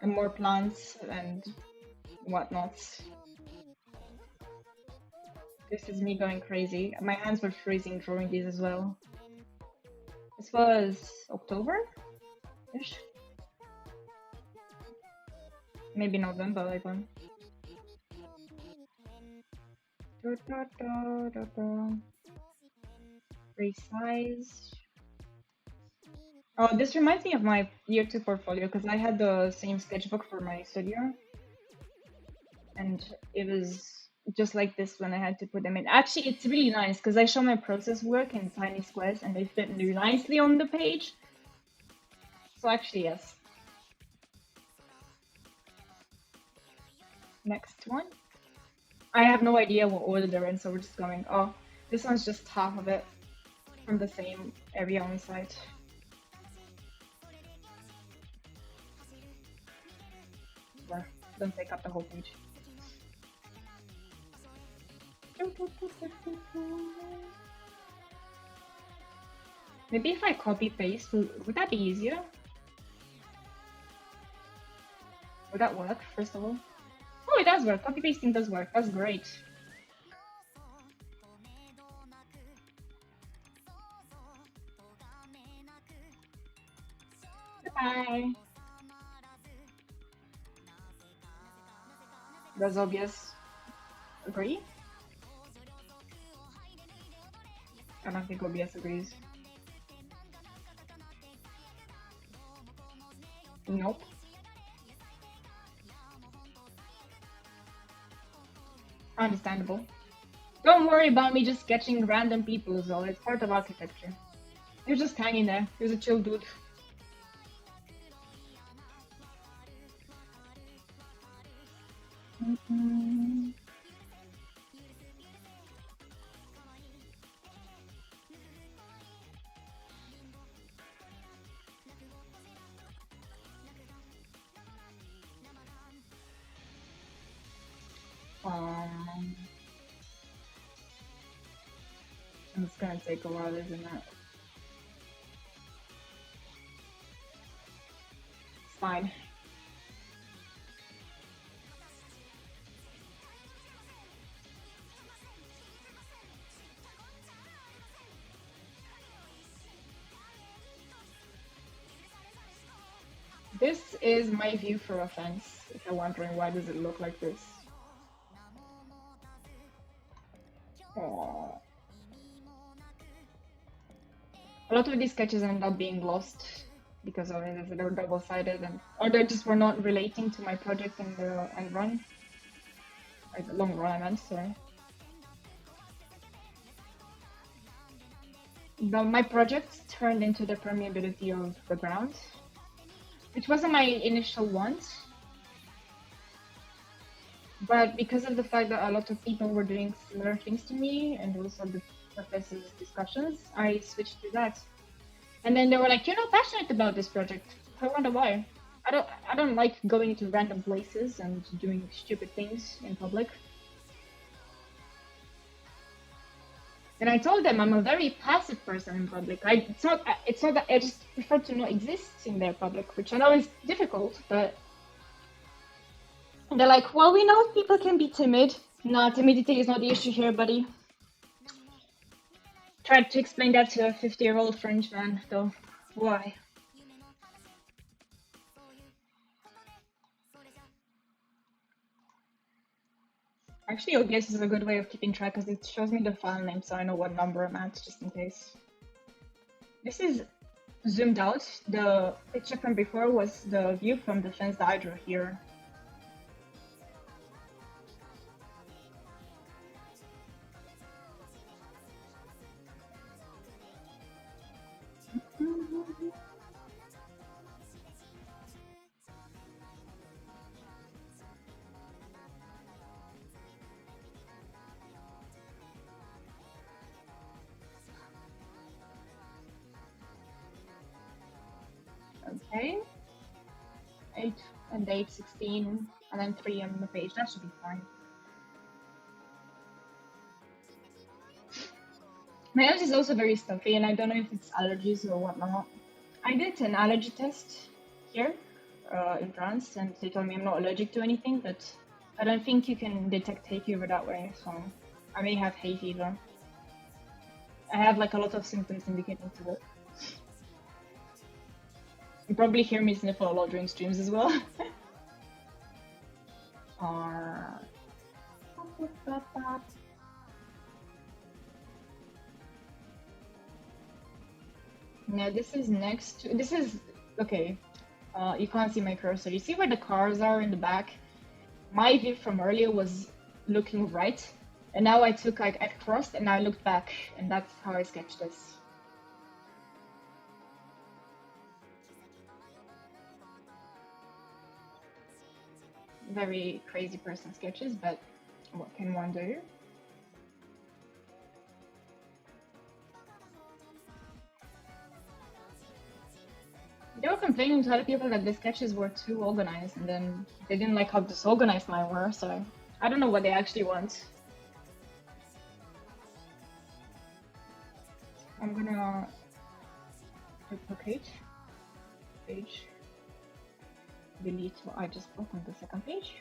And more plants and whatnot. This is me going crazy. My hands were freezing drawing these as well. This was October-ish? Maybe November even. Resize. Oh, this reminds me of my year 2 portfolio because I had the same sketchbook for my studio. And it was just like this when I had to put them in. Actually, it's really nice because I show my process work in tiny squares and they fit nicely on the page. So actually, yes. Next one. I have no idea what order they're in, so we're just going. Oh, this one's just half of it from the same area on site. Or don't take up the whole page. Maybe if I copy paste, would that be easier? Would that work, first of all? Oh, it does work. Copy pasting does work. That's great. Hi. That's obvious. Agree? I don't think OBS agrees. Nope. Understandable. Don't worry about me just sketching random people as well. It's part of architecture. You're just hanging there. He's a chill dude. Mm-mm. Um, it's gonna take a while, isn't it? It's fine. This is my view for a fence. If you're wondering why does it look like this. Aw. A lot of these sketches end up being lost because of it. They're double-sided, and or they just were not relating to my project in the end run, like the long run. I meant sorry. My project turned into the permeability of the ground, which wasn't my initial want, but because of the fact that a lot of people were doing similar things to me, and also the professor's discussions, I switched to that. And then they were like, "You're not passionate about this project." I wonder why. I don't like going to random places and doing stupid things in public. And I told them I'm a very passive person in public. It's not that I just prefer to not exist in their public, which I know is difficult, but they're like, "Well, we know people can be timid." No, timidity is not the issue here, buddy. Tried to explain that to a 50-year-old French man, though. Why? Actually, OBS is a good way of keeping track because it shows me the file name so I know what number I'm at, just in case. This is zoomed out. The picture from before was the view from the fence that I drew here. Okay. 8 and 8, 16, and then 3 on the page. That should be fine. My nose is also very stuffy, and I don't know if it's allergies or whatnot. I did an allergy test here in France, and they told me I'm not allergic to anything, but I don't think you can detect hay fever that way, so I may have hay fever. I have like a lot of symptoms indicating to it. You probably hear me sniffle a lot during streams as well. Or... No, this is next to... This is... Okay. You can't see my cursor. You see where the cars are in the back? My view from earlier was looking right. And now I took like... I crossed and I looked back. And that's how I sketched this. Very crazy person sketches, but what can one do? They were complaining to other people that the sketches were too organized, and then they didn't like how disorganized mine were, so I don't know what they actually want. I'm gonna duplicate page, delete what I just put on the second page.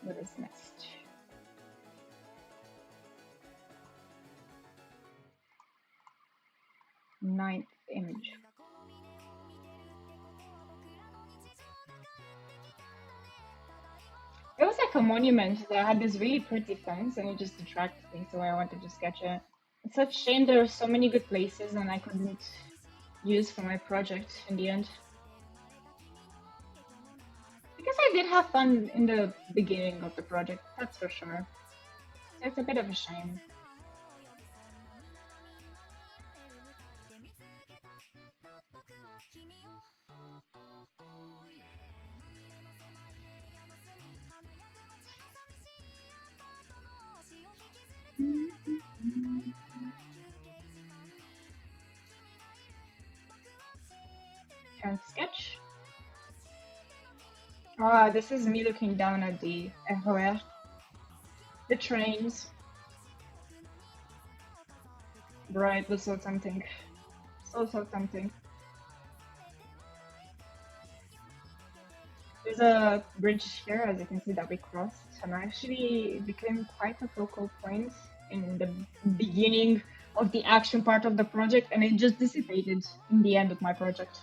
What is next? ninth image. It was like a monument that had this really pretty fence and it just attracted me, so I wanted to sketch it. It's such a shame there are so many good places and I couldn't use for my project in the end. Because I did have fun in the beginning of the project, that's for sure. So it's a bit of a shame. Can sketch. Ah, this is me looking down at the RER, the trains. Right, was so tempting. So tempting. There's a bridge here, as you can see, that we crossed, and actually it became quite a focal point in the beginning of the action part of the project, and it just dissipated in the end of my project.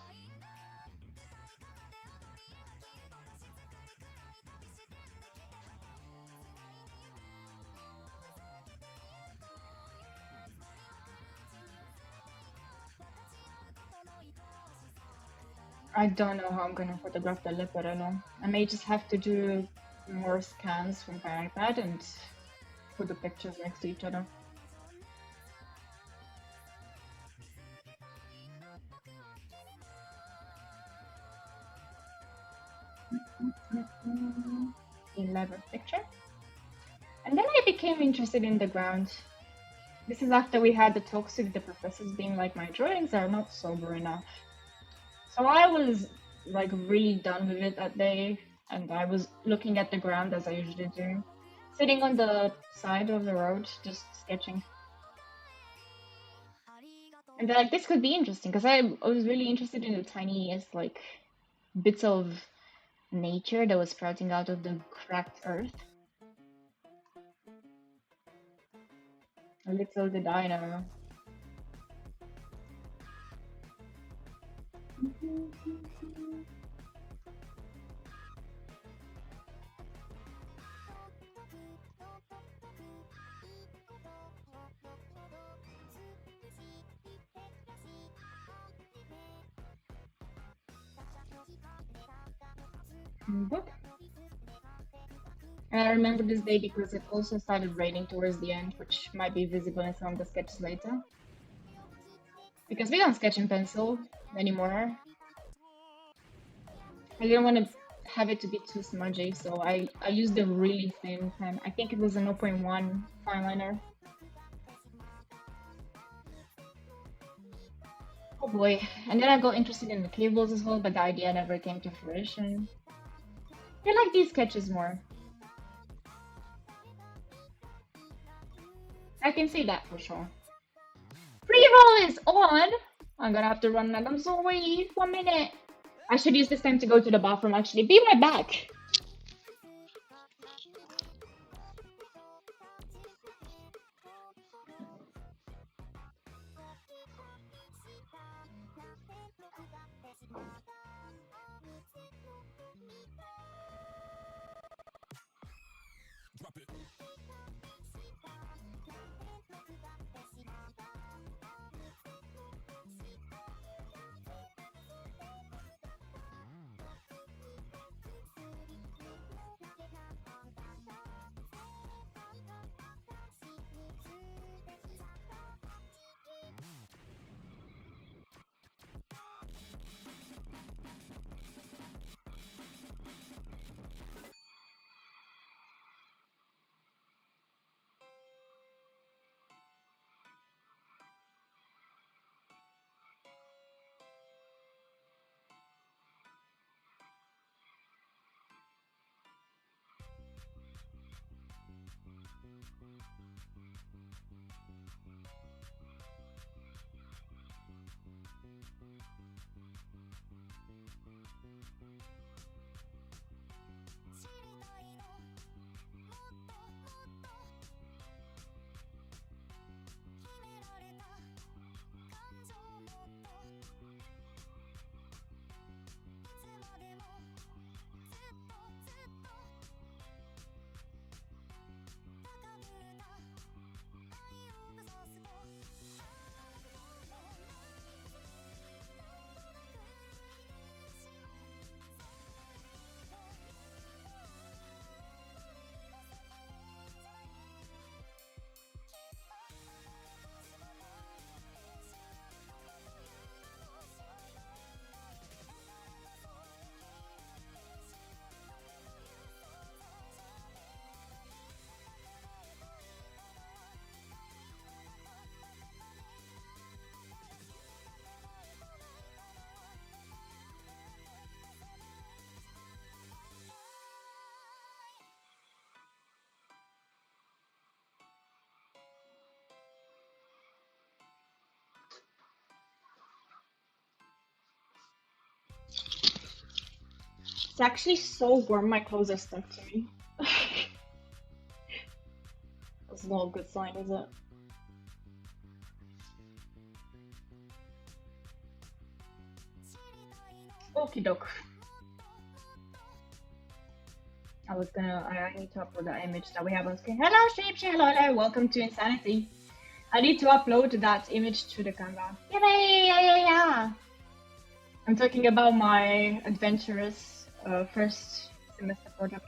I don't know how I'm gonna photograph the lip, I don't know. I may just have to do more scans from my iPad and put the pictures next to each other. Mm-hmm. 11th picture. And then I became interested in the ground. This is after we had the talks with the professors being like, my drawings are not sober enough. So I was like really done with it that day, and I was looking at the ground as I usually do, sitting on the side of the road, just sketching. And they're like, this could be interesting, because I was really interested in the tiniest like bits of nature that was sprouting out of the cracked earth. Little did I know. Boop. And I remember this day because it also started raining towards the end, which might be visible in some of the sketches later. Because we don't sketch in pencil anymore. I didn't want to have it to be too smudgy, so I used a really thin pen. I think it was a 0.1 fine liner. Oh boy. And then I got interested in the cables as well, but the idea never came to fruition. I like these sketches more. I can say that for sure. Pre-roll is on! I'm gonna have to run and I'm sorry. 1 minute. I should use this time to go to the bathroom actually. Be right back! It's actually so warm, my clothes are stuck to me. That's not a good sign, is it? Okie doke. I need to upload that image that we have on screen. Hello, Shapeshift, hello, welcome to Insanity. I need to upload that image to the camera. Yeah. I'm talking about my adventurous first semester project.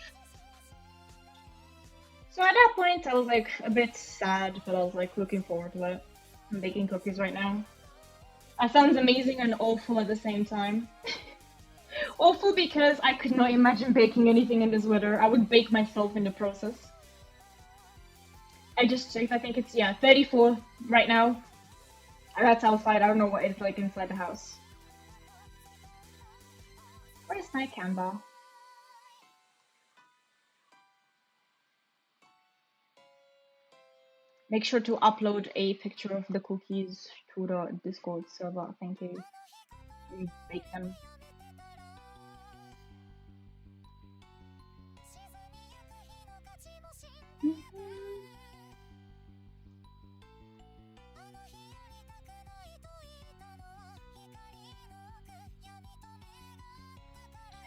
So at that point, I was like a bit sad, but I was like looking forward to it. I'm baking cookies right now. That sounds amazing and awful at the same time. Awful because I could not imagine baking anything in this weather. I would bake myself in the process. I just checked, I think it's, yeah, 34 right now. That's outside, I don't know what it's like inside the house. Where's my Canva? Make sure to upload a picture of the cookies to the Discord server, thank you. You bake them.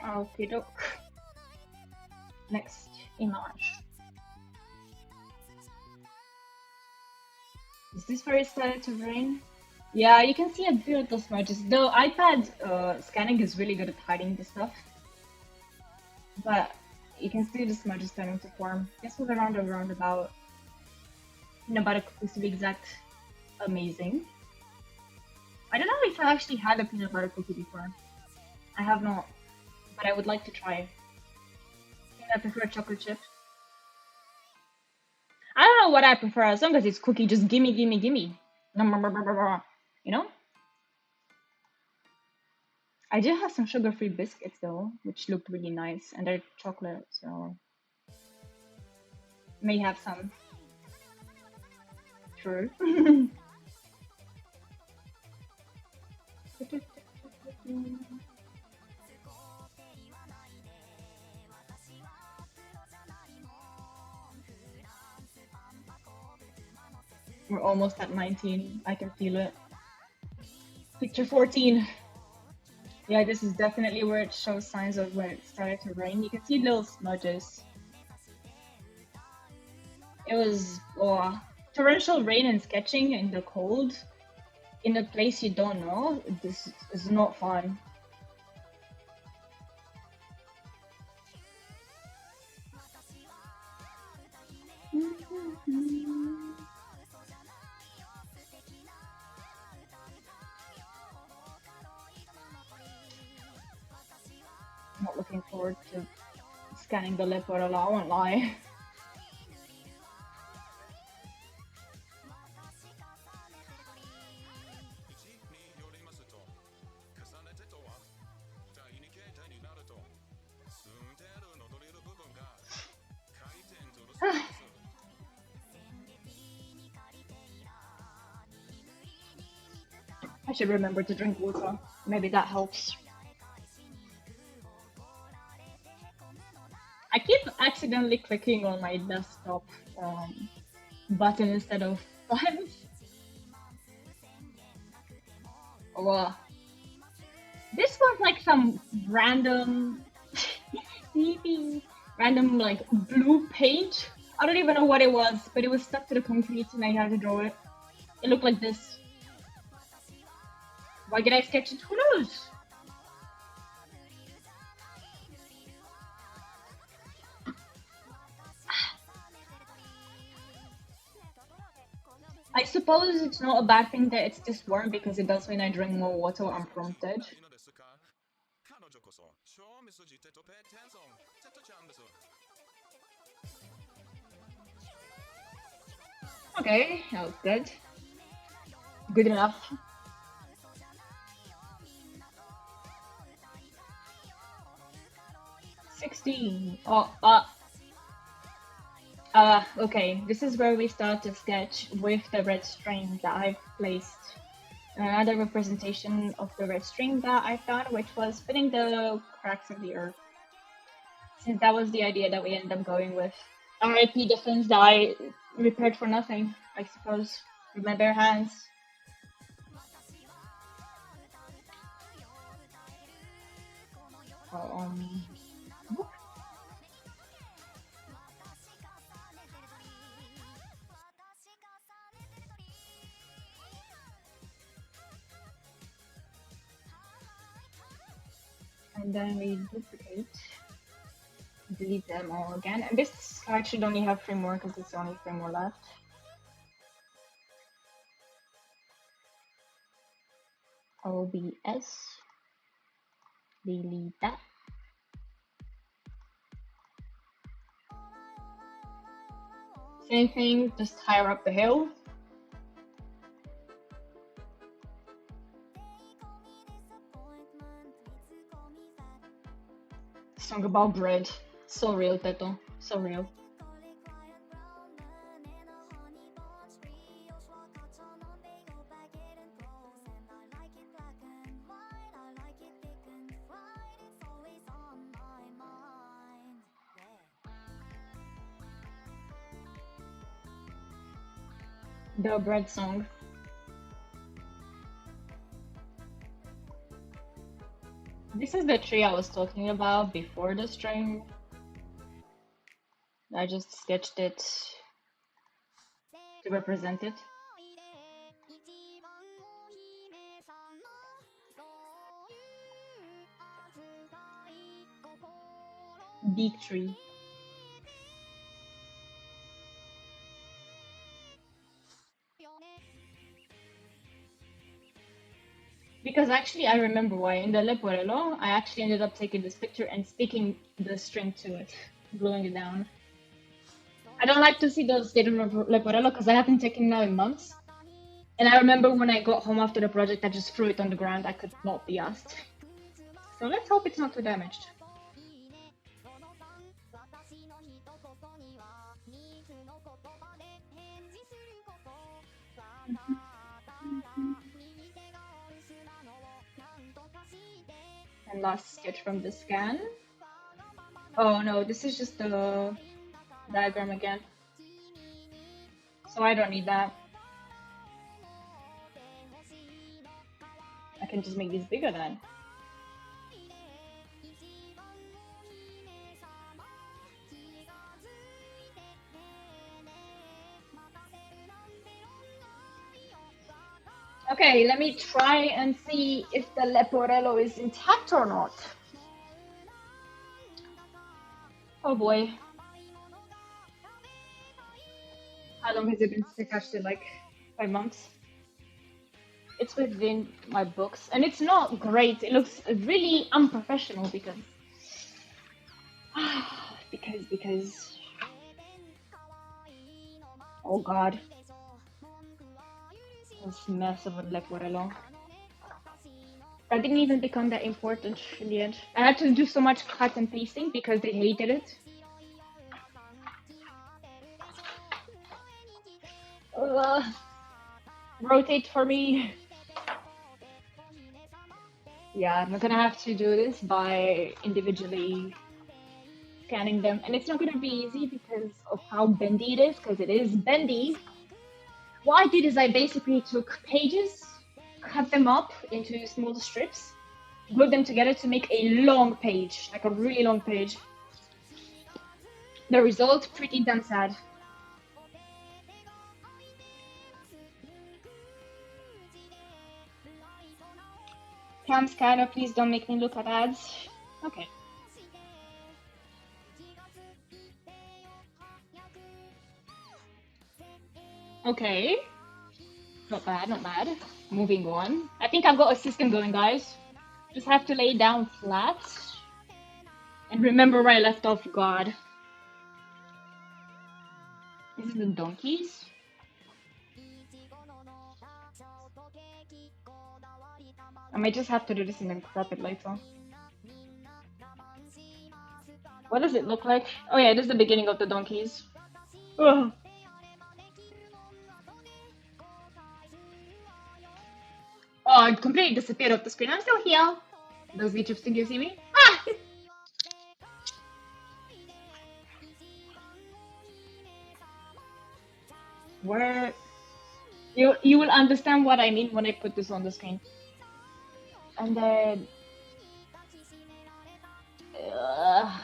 Okay, doke. Next image. Is this where it started to rain? Yeah, you can see a bit of the smudges. The iPad scanning is really good at hiding this stuff. But you can see the smudges starting to form. This was around about peanut butter cookies to be exact. Amazing. I don't know if I actually had a peanut butter cookie before. I have not, but I would like to try. I think I prefer chocolate chip. I don't know what I prefer as long as it's cookie. Just gimme. You know? I do have some sugar-free biscuits though, which looked really nice, and they're chocolate, so may have some. True. We're almost at 19. I can feel it. Picture 14. Yeah, this is definitely where it shows signs of when it started to rain. You can see little smudges. It was torrential rain and sketching in the cold, in a place you don't know. This is not fun. I'm not looking forward to scanning the lip bottle, I won't lie. I should remember to drink water. Maybe that helps. I keep accidentally clicking on my desktop button instead of files. Oh, this was like some random, random like blue paint. I don't even know what it was, but it was stuck to the concrete and I had to draw it. It looked like this. Why did I sketch it? Who knows? I suppose it's not a bad thing that it's this warm because it does mean I drink more water unprompted. Okay, that was good. Good enough. Okay, this is where we start to sketch with the red string that I've placed. Another representation of the red string that I found, which was filling the cracks of the earth. since that was the idea that we ended up going with. RIP defense that I repaired for nothing, I suppose, with my bare hands. Oh, and then we duplicate, delete them all again. And this card should only have 3 more because it's only 3 more left. OBS, delete that. Same thing, just higher up the hill. Song about bread. So real, Teto. So real. The bread song. This is the tree I was talking about before the string. I just sketched it to represent it. Big tree. Because actually, I remember why. In the Leporello, I actually ended up taking this picture and sticking the string to it, gluing it down. I don't like to see the state of Leporello because I haven't taken it now in months. And I remember when I got home after the project, I just threw it on the ground. I could not be asked. So let's hope it's not too damaged. And last sketch from the scan. Oh no, this is just the diagram again. So I don't need that. I can just make these bigger then. Okay, let me try and see if the Leporello is intact or not. Oh boy. How long has it been attached to? Like 5 months? It's within my books, and it's not great. It looks really unprofessional because oh god, this mess of a Leporello. That didn't even become that important in the end. I had to do so much cut and pasting because they hated it. Rotate for me. Yeah, I'm gonna have to do this by individually scanning them, and it's not gonna be easy because of how bendy it is, because it is bendy. What I did is I basically took pages, cut them up into small strips, glued them together to make a long page, like a really long page. The result, pretty damn sad. Cam scanner, please don't make me look at ads. Okay. Okay. Not bad, not bad. Moving on. I think I've got a system going, guys. Just have to lay down flat. And remember where I left off, God. This is the donkeys. I might just have to do this and then crop it later. What does it look like? Oh yeah, this is the beginning of the donkeys. Ugh. Oh, it completely disappeared off the screen. I'm still here. Does YouTube think you see me? Ah! Where you will understand what I mean when I put this on the screen. And then uh,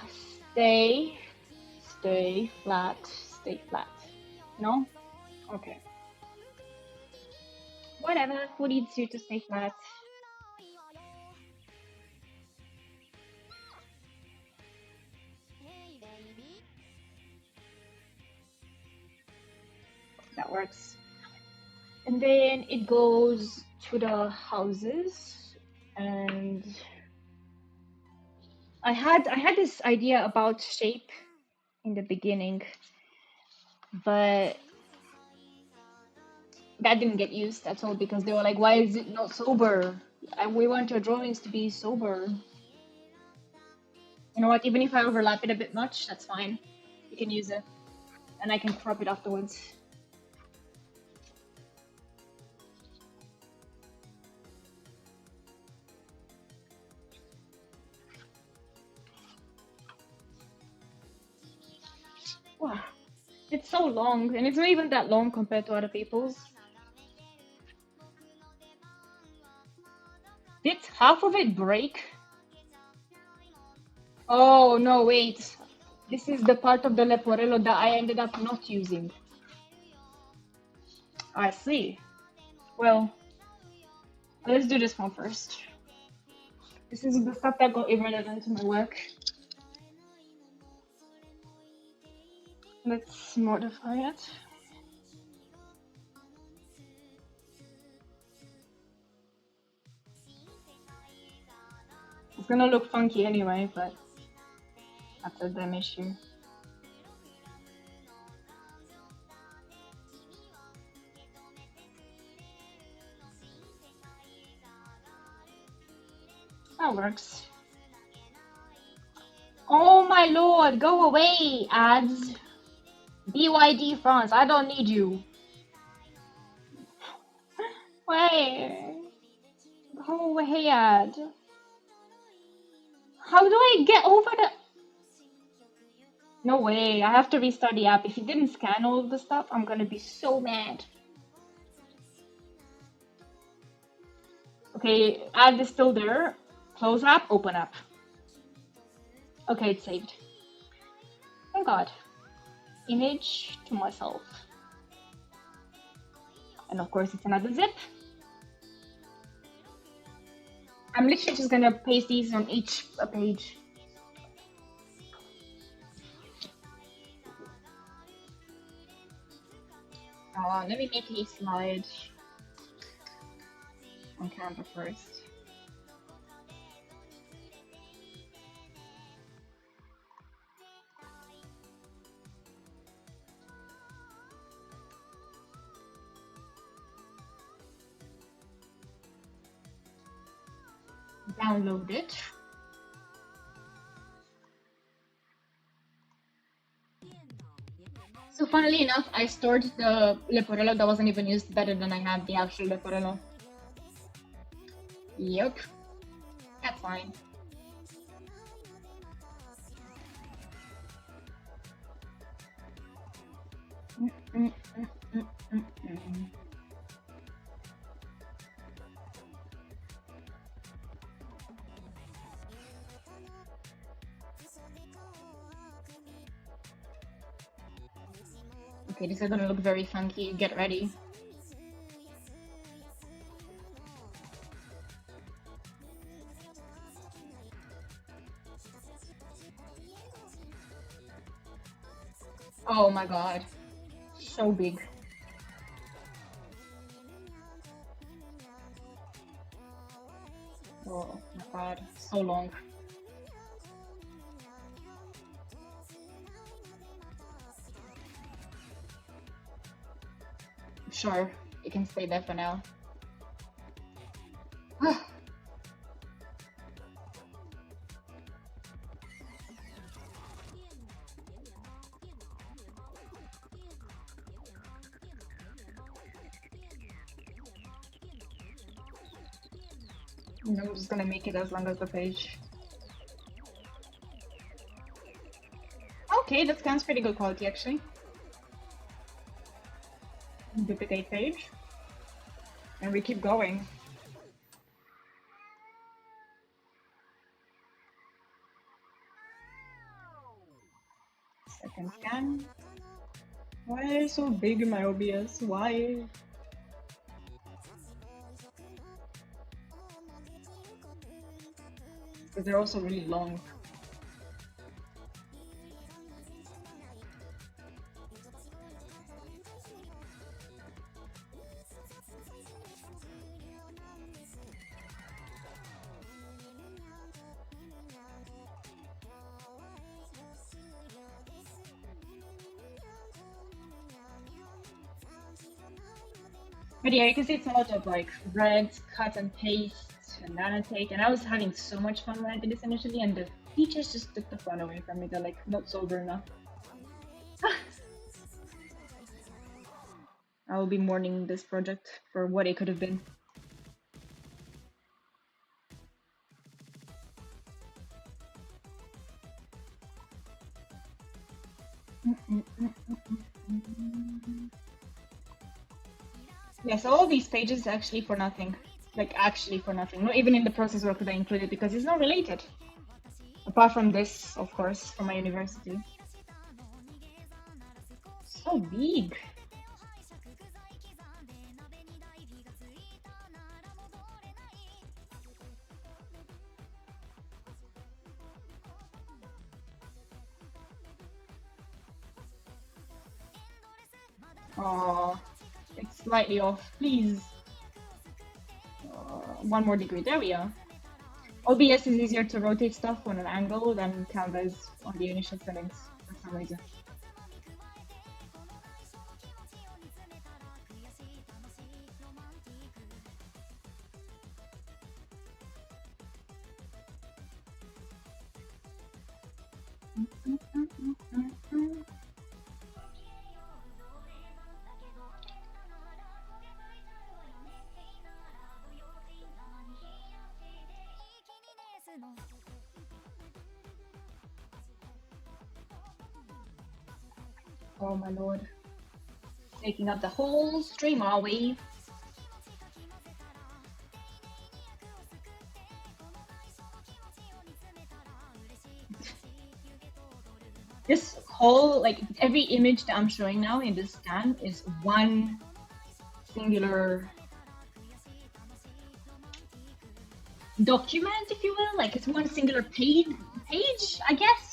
stay, stay flat, stay flat. No? Okay. Whatever. Who needs you to stay flat? That works. And then it goes to the houses, and I had this idea about shape in the beginning, but that didn't get used at all because they were like, "Why is it not sober? We want your drawings to be sober." You know what? Even if I overlap it a bit much, that's fine. You can use it, and I can crop it afterwards. Wow, it's so long, and it's not even that long compared to other people's. Did half of it break? Oh no, wait. This is the part of the Leporello that I ended up not using. I see. Well, let's do this one first. This is the stuff that got irrelevant to my work. Let's modify it. It's gonna look funky anyway, but that's a damn issue. That works. Oh my lord, go away, ads. BYD France, I don't need you. Wait. Go away, ad. How do I get over the... No way, I have to restart the app. If it didn't scan all of the stuff, I'm gonna be so mad. Okay, ad is still there. Close app, open app. Okay, it's saved. Thank God. Image to myself. And of course, it's another zip. I'm literally just gonna paste these on each page. Let me make a slide on Canva first. Download it. So funnily enough, I stored the Leporello that wasn't even used better than I had the actual Leporello. Yep. That's fine. Okay, this is gonna look very funky. Get ready. Oh my god. So big. Oh my god. So long. Sure, it can stay there for now. I'm just gonna make it as long as the page. Okay, that sounds pretty good quality actually. Duplicate page. And we keep going. Second scan. Why are they so big in my OBS? Why? Because they're also really long. But yeah, you can see it's a lot of like red, cut and paste, and annotate. And I was having so much fun when I did this initially, and the teachers just took the fun away from me. They're like, not sober enough. I will be mourning this project for what it could have been. Yeah, so all these pages actually for nothing. Like, actually for nothing. Not even in the process work that I included because it's not related. Apart from this, of course, from my university. So big. Oh, it's slightly off. Please. One more degree. There we are. OBS is easier to rotate stuff on an angle than Canva is on the initial settings for some reason. Oh my lord. Taking up the whole stream, are we? This whole, like, every image that I'm showing now in this scan is one singular document, if you will. Like, it's one singular page, I guess.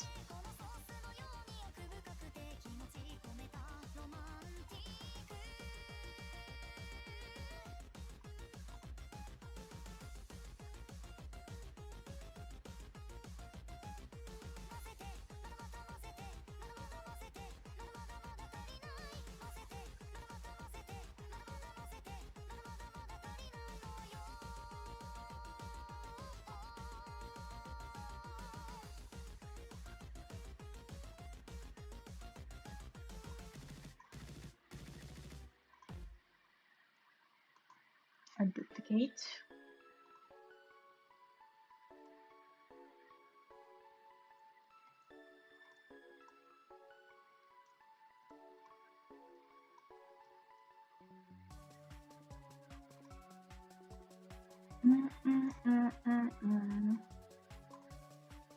I duplicate.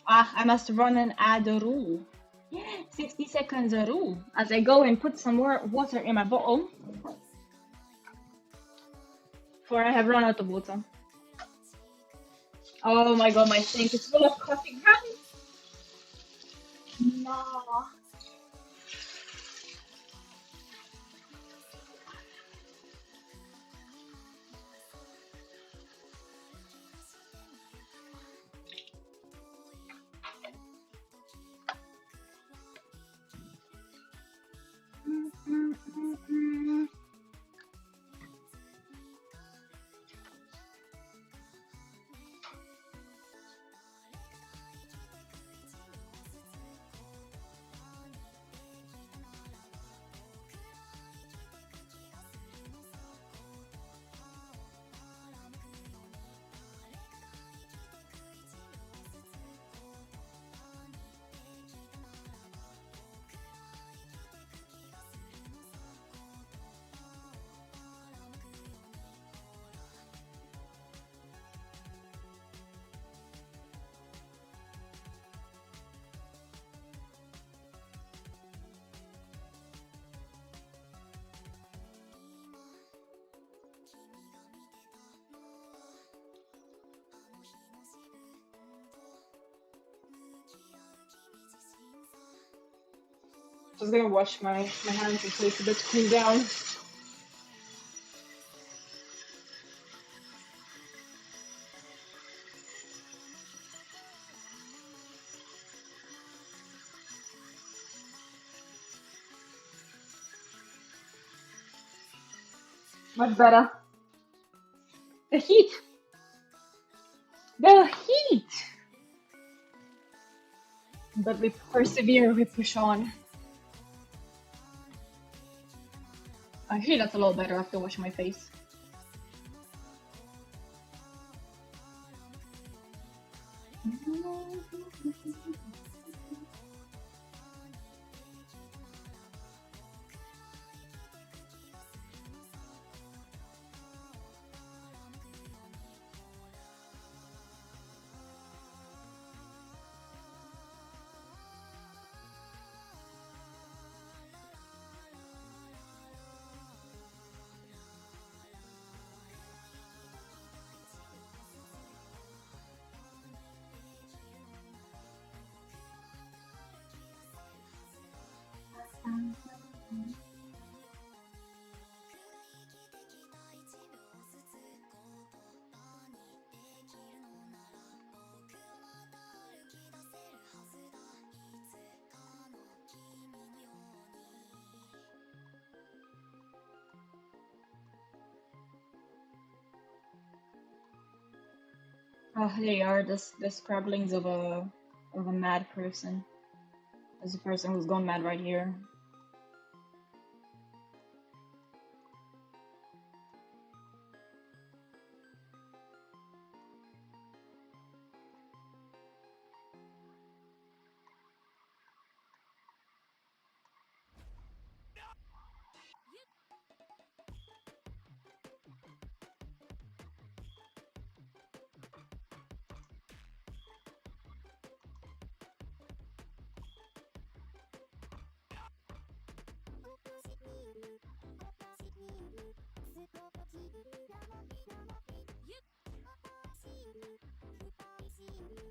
Ah, I must run and add a rule. 60 seconds a rule. As I go and put some more water in my bottle. For I have run out of water. Oh my god, my sink is full of coffee grounds. No. Just gonna wash my hands and face a bit to cool down. Much better. The heat! The heat! But we persevere, we push on. Actually, that's a lot better after washing my face. Oh, they are the scrabblings of a mad person. There's a person who's gone mad right here.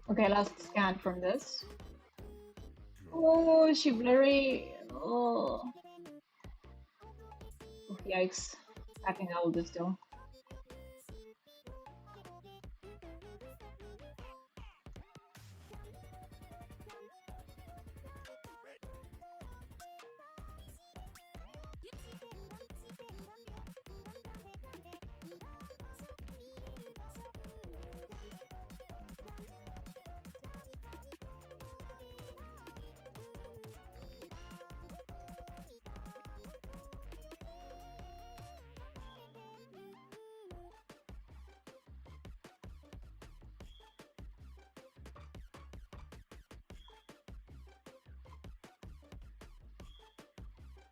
Okay, last scan from this. Oh, is she blurry? Oh. Oh, yikes. I think I will just do.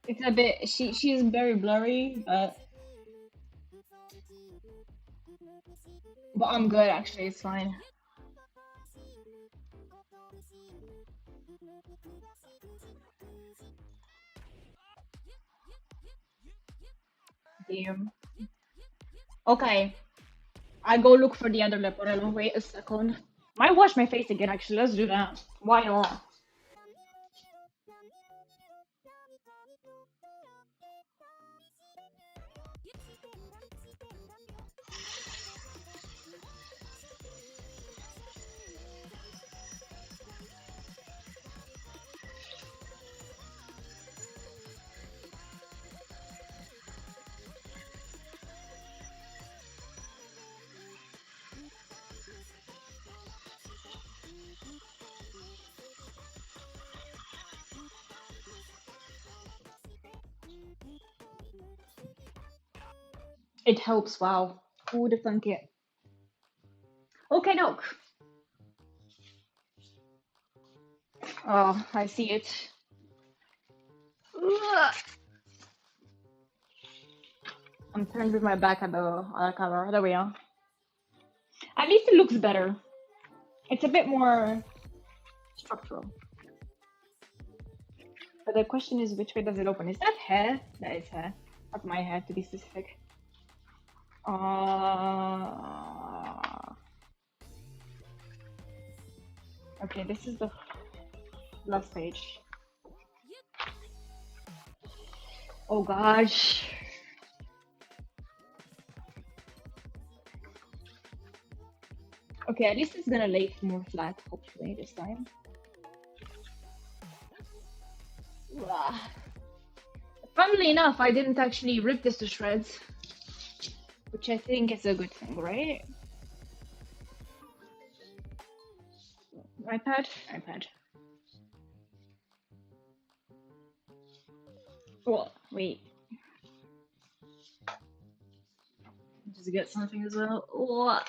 It's a bit. She's very blurry, but I'm good actually. It's fine. Damn. Okay, I go look for the other leporello. Wait a second. Might wash my face again. Actually, let's do that. Why not? It helps. Wow. Who would have thunk it? Okay, doc. Oh, I see it. Ugh. I'm turned with my back at the cover. There we are. At least it looks better. It's a bit more structural. But the question is, which way does it open? Is that hair? That is hair. That's my hair, to be specific. Okay, this is the last page. Oh gosh. Okay, at least it's gonna lay more flat, hopefully, this time. Ugh. Funnily enough, I didn't actually rip this to shreds, which I think is a good thing, right? iPad? iPad. Well, wait. Just get something as well. Oh.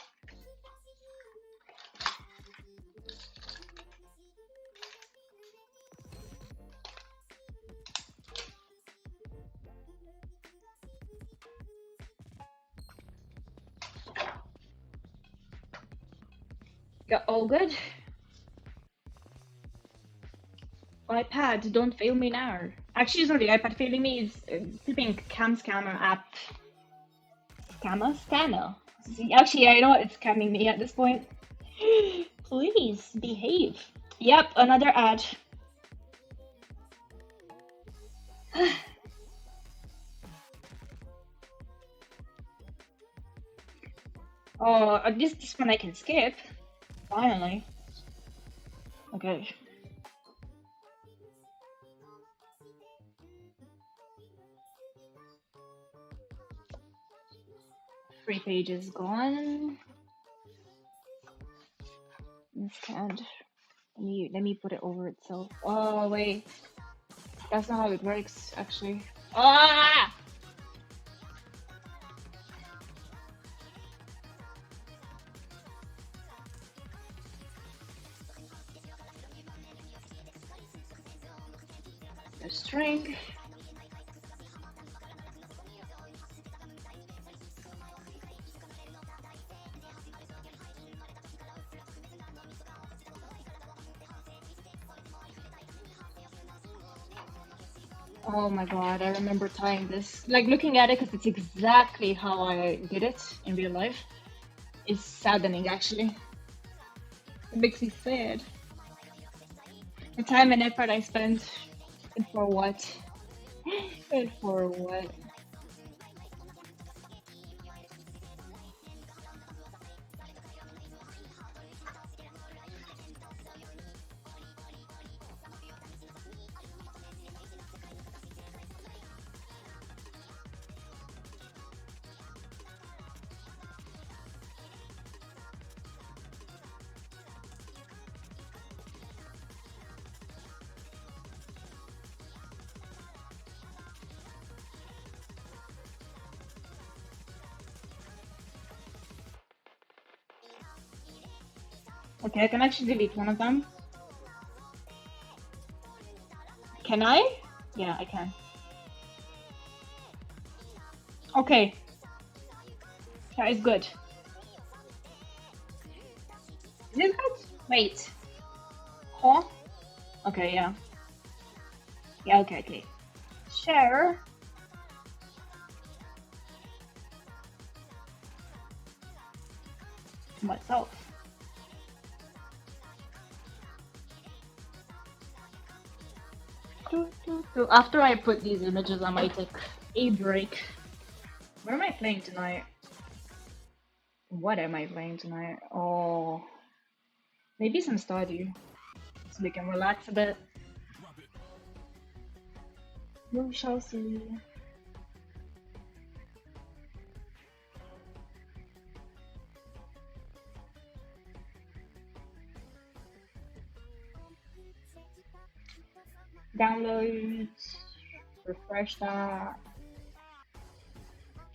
Got all good. iPad, don't fail me now. Actually, it's not the iPad failing me, it's flipping cam scammer app. Scanner. See, actually, I know it's scamming me at this point. Please behave. Yep, another ad. Oh, at least this one I can skip. Finally. Okay. 3 pages gone. Scanned. Let me put it over itself. Oh wait, that's not how it works actually. Ah! The string. Oh my god, I remember tying this. Like looking at it, because it's exactly how I did it in real life. It's saddening actually. It makes me sad. The time and effort I spent, and for what? And for what? Okay, I can actually delete one of them. Can I? Yeah, I can. Okay. That is good. Is it good? Wait. Huh? Okay, yeah. Yeah, okay, okay. Share. Myself. So after I put these images, I might take a break. What am I playing tonight? What am I playing tonight? Oh, maybe some Stardew, so we can relax a bit. We shall see. Download, refresh that.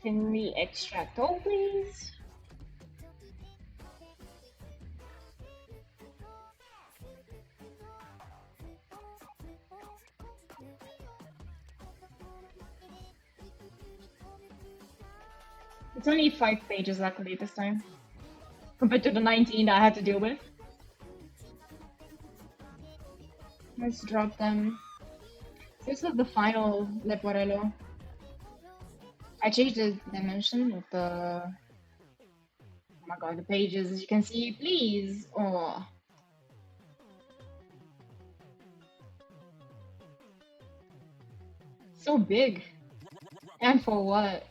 Can we extract all, please? It's only 5 pages luckily this time, compared to the 19 that I had to deal with. Let's drop them. This was the final Leporello. I changed the dimension of the... Oh my god, the pages, as you can see, please! Oh. So big. And for what?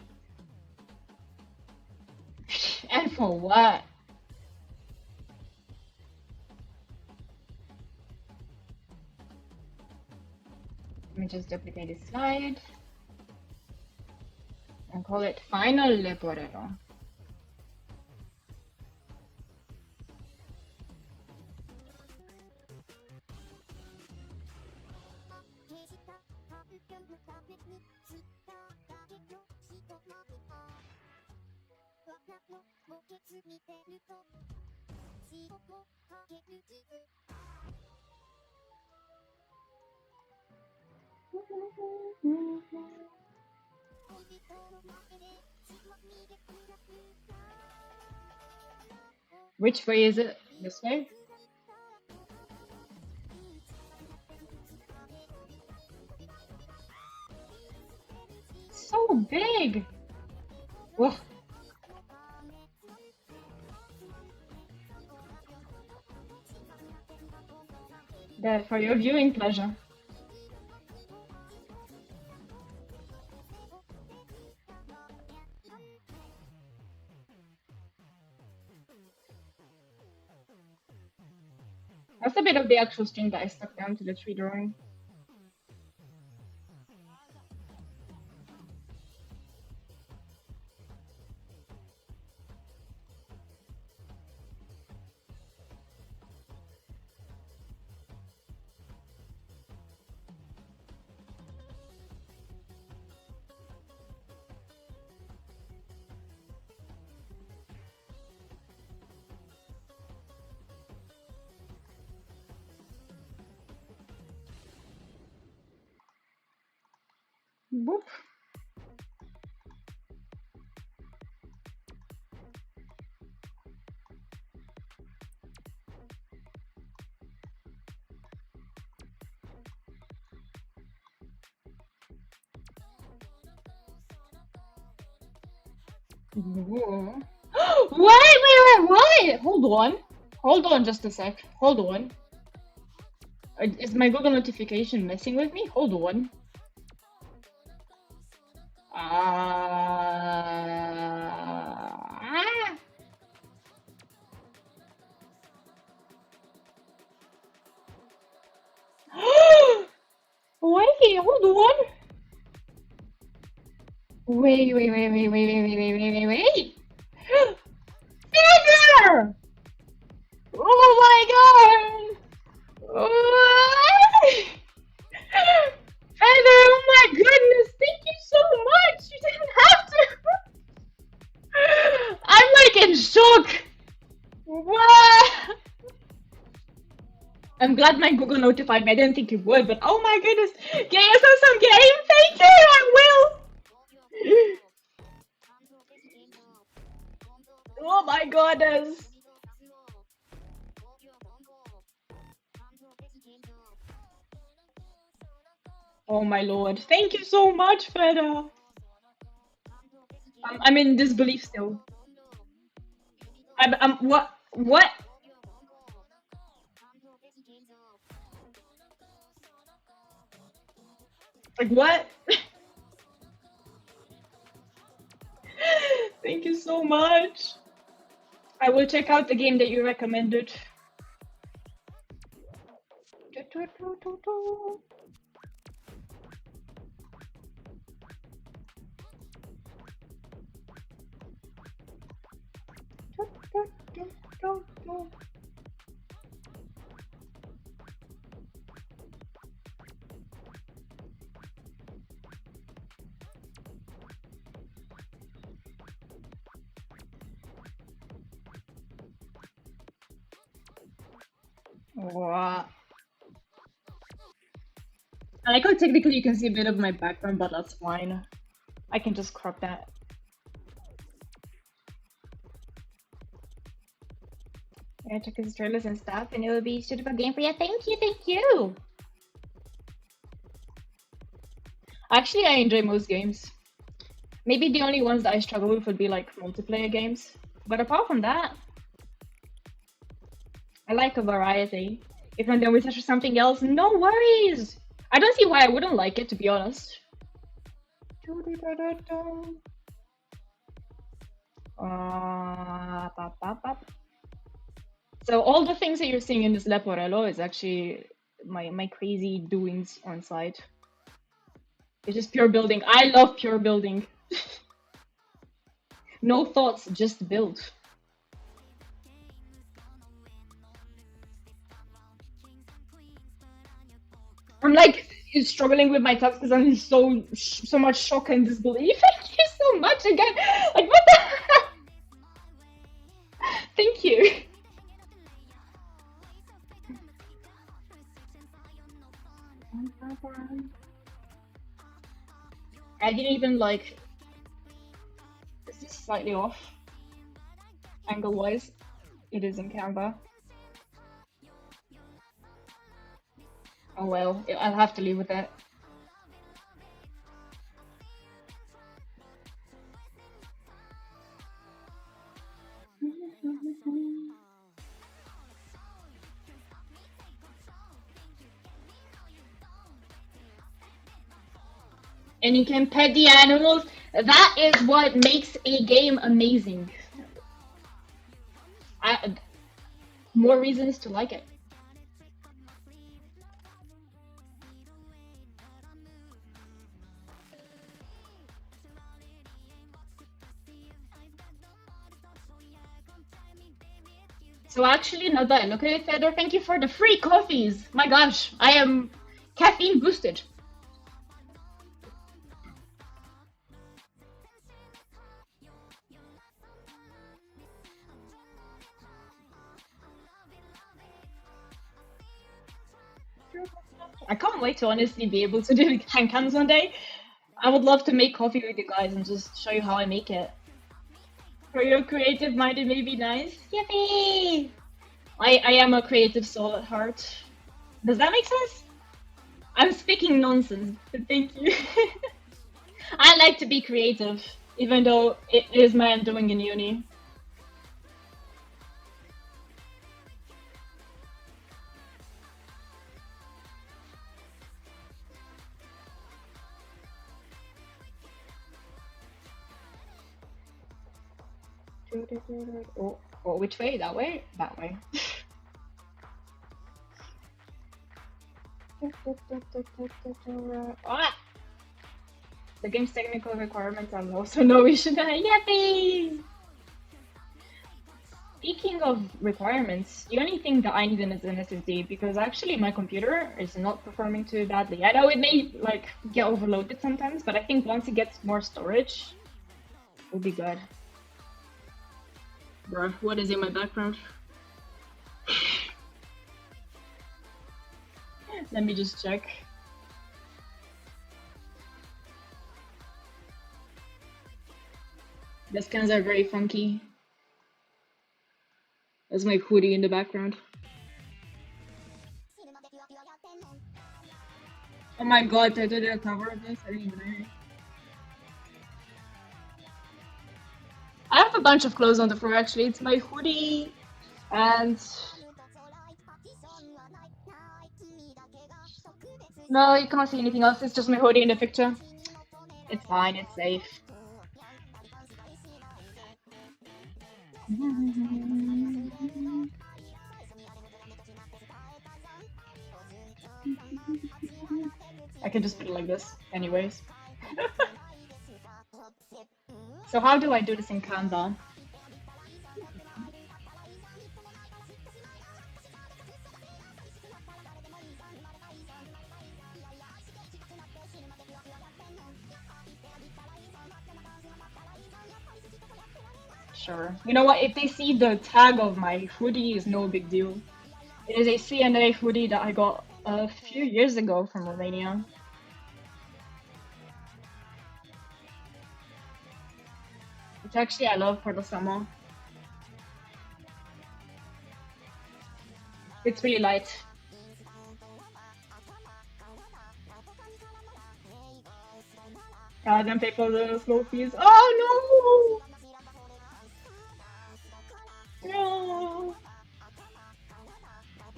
And for what? Let me just duplicate this slide and call it Final Leporero. Which way is it? This way? So big! Whoa. That for your viewing pleasure. That's a bit of the actual string that I stuck down to the tree drawing. Boop. Whoa. Wait! Hold on just a sec. Hold on. Is my Google notification messing with me? Hold on. Wait, hold on. Wait. Feather! Oh my god! Feather, oh my goodness, thank you so much! You didn't have to! I'm like in shock! What? I'm glad my Google notified me. I didn't think it would, but oh my goodness! Get yourself some game! Thank you! I will! Oh my goodness! Oh my lord! Thank you so much, Feda. I'm in disbelief still. I'm what? What? Like what? Thank you so much. I will check out the game that you recommended. Wow. I like how technically you can see a bit of my background, but that's fine. I can just crop that. Yeah, check his trailers and stuff, and it will be a suitable game for you. Thank you. Actually, I enjoy most games. Maybe the only ones that I struggle with would be like multiplayer games. But apart from that, I like a variety. If I'm done with something else, no worries! I don't see why I wouldn't like it, to be honest. Pop, pop, pop. So all the things that you're seeing in this Leporello is actually my crazy doings on site. It's just pure building. I love pure building. No thoughts, just build. I'm like struggling with my thoughts because I'm in so much shock and disbelief. Thank you so much again. Like what the Thank you. I didn't even like. Is this slightly off angle wise? It is in Canva. Oh well, I'll have to live with that. And you can pet the animals. That is what makes a game amazing. More reasons to like it. So actually, now that I look at it, Theodore, thank you for the free coffees. My gosh, I am caffeine boosted. I can't wait to honestly be able to do hang cans one day. I would love to make coffee with you guys and just show you how I make it. For your creative mind, it may be nice. Yippee! I am a creative soul at heart. Does that make sense? I'm speaking nonsense, but thank you. I like to be creative, even though it is my undoing in uni. Oh, which way? That way? That way. Ah! The game's technical requirements are low, so no, we should Yippee! Speaking of requirements, the only thing that I need is an SSD because actually my computer is not performing too badly. I know it may like get overloaded sometimes, but I think once it gets more storage, it'll be good. Bruh, what is in my background? Let me just check. The scans are very funky. There's my hoodie in the background. Oh my god, I did a cover of this? I didn't even know. I have a bunch of clothes on the floor actually. It's my hoodie and... No, you can't see anything else. It's just my hoodie in the picture. It's fine, it's safe. I can just put it like this, anyways. So how do I do this in Canva? Sure. You know what? If they see the tag of my hoodie, is no big deal. It is a CNA hoodie that I got a few years ago from Romania. Which actually I love for the summer. It's really light. God, then pay for the slow fees. Oh no! No!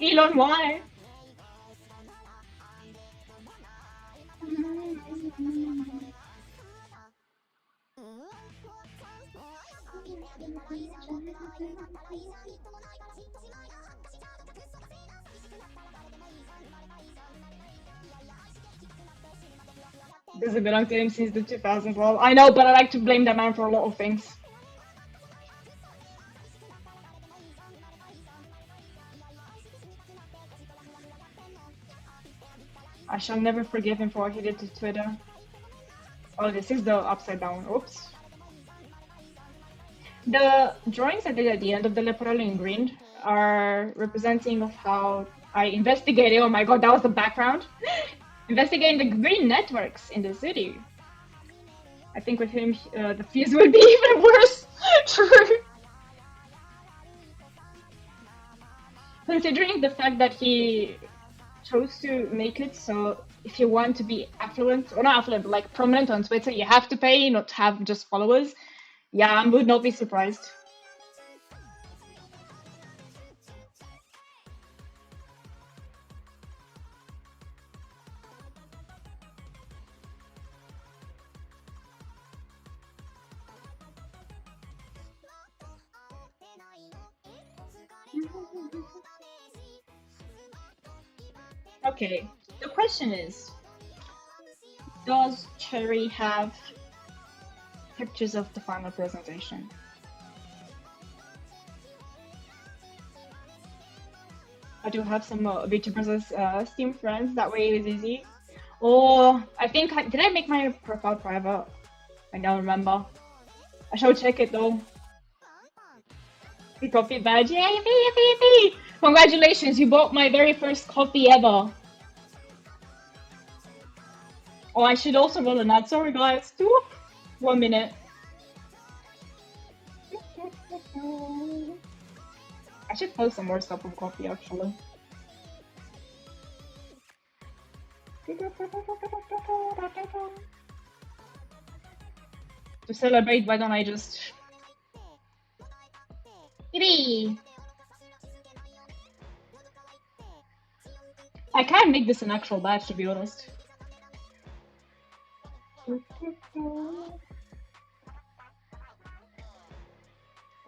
Elon, why? Doesn't belong to him since the 2012. I know, but I like to blame that man for a lot of things. I shall never forgive him for what he did to Twitter. Oh, this is the upside down. Oops. The drawings I did at the end of the Leporello in green are representing of how I investigated. Oh my god, that was the background. Investigating the green networks in the city. I think with him, the fuse would be even worse. Considering the fact that he chose to make it so if you want to be affluent, or not affluent, but like prominent on Twitter, you have to pay, not have just followers. Yeah, I would not be surprised. Okay, the question is, does Cherry have pictures of the final presentation? I do have some VTubers as Steam friends, that way it is easy. Or, I think, did I make my profile private? I don't remember. I shall check it though. Free coffee badge, yay, yippee, yippee, yippee! Congratulations, you bought my very first coffee ever. Oh, I should also roll an ad, sorry guys. 1 minute. I should post some more stuff on coffee actually. To celebrate, why don't I just... Yippee! I can't make this an actual badge, to be honest.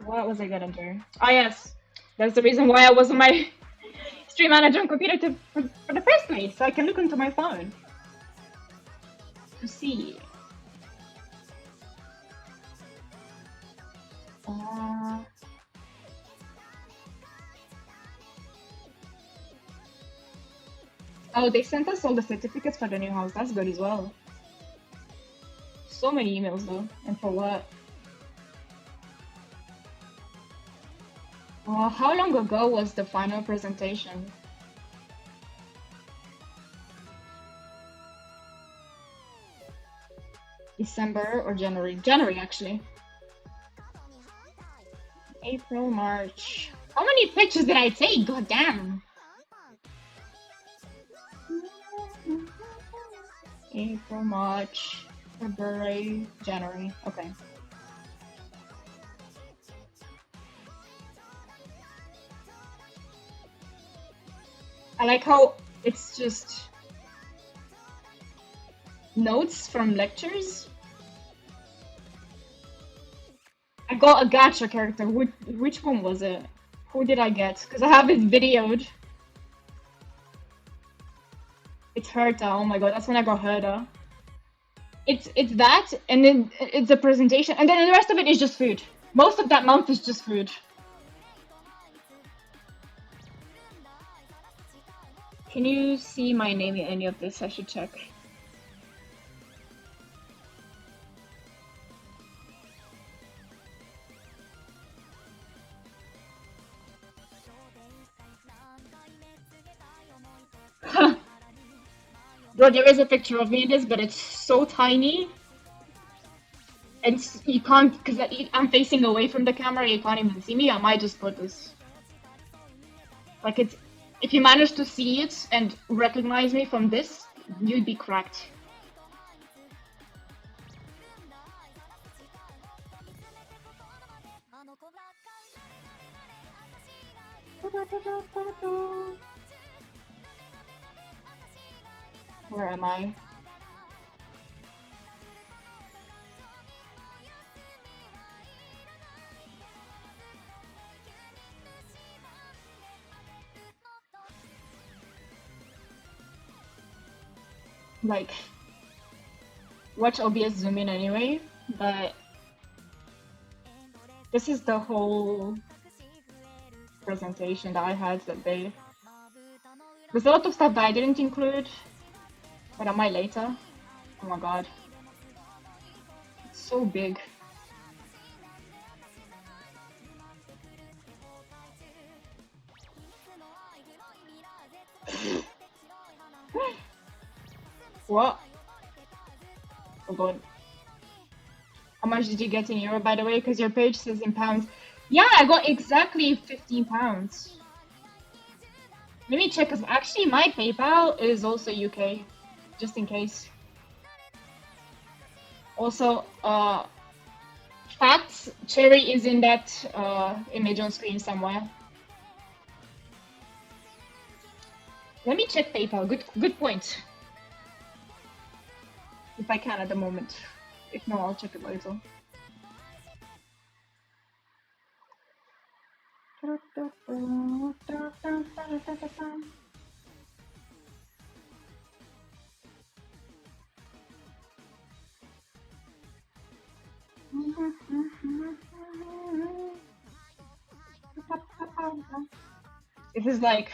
What was I gonna do? Ah, yes. That's the reason why I was on my stream manager on computer for the first place, so I can look into my phone to see. Oh, they sent us all the certificates for the new house. That's good as well. So many emails though, and for what? How long ago was the final presentation? December or January? January, actually. April, March. How many pictures did I take? God damn. April, March, February, January. Okay. I like how it's just notes from lectures. I got a gacha character. Which one was it? Who did I get? Because I have it videoed. It's Herta. Oh my god, that's when I got Herta. It's that, and then it's a presentation, and then the rest of it is just food. Most of that month is just food. Can you see my name in any of this? I should check. Bro, there is a picture of me in this, but it's so tiny. And you can't, because I'm facing away from the camera, you can't even see me. I might just put this. Like, it's, if you manage to see it and recognize me from this, you'd be cracked. Where am I? like watch OBS zoom in anyway, but this is the whole presentation that I had that day. There's a lot of stuff that I didn't include, but I might later. Oh my god. It's so big. What? Oh god. How much did you get in euro, by the way? Because your page says in pounds. Yeah, I got exactly 15 pounds. Let me check, because actually my PayPal is also UK, just in case. Also, facts, Cherry is in that image on screen somewhere. Let me check PayPal. Good point. If I can at the moment. If no, I'll check it later. This is like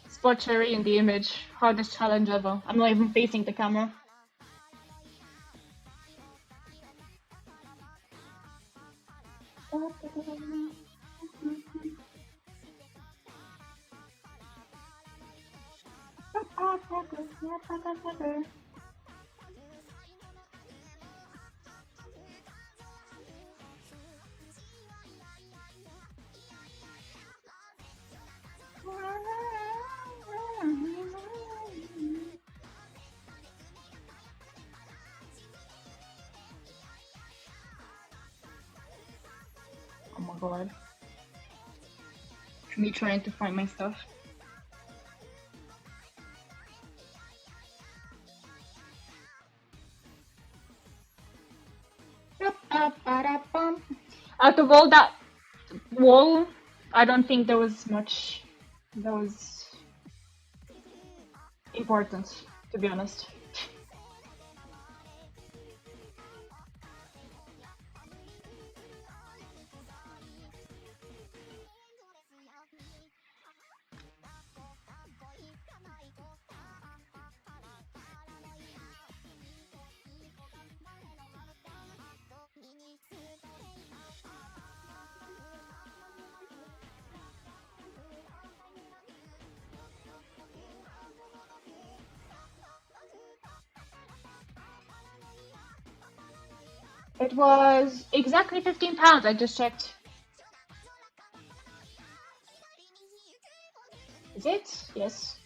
Spot Cherry in the image. Hardest challenge ever. I'm not even facing the camera. Oh my god. Me trying to find my stuff. Out of all that wall, I don't think there was much that was important, to be honest. It was exactly 15 pounds, I just checked. Is it? Yes.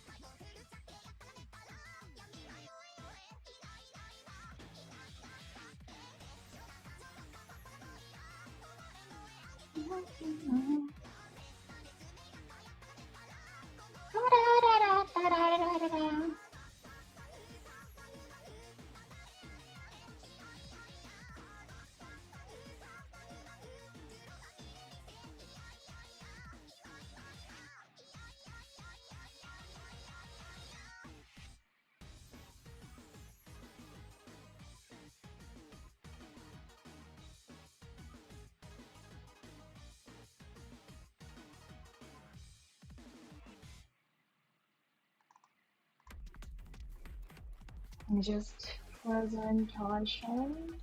Just presentation.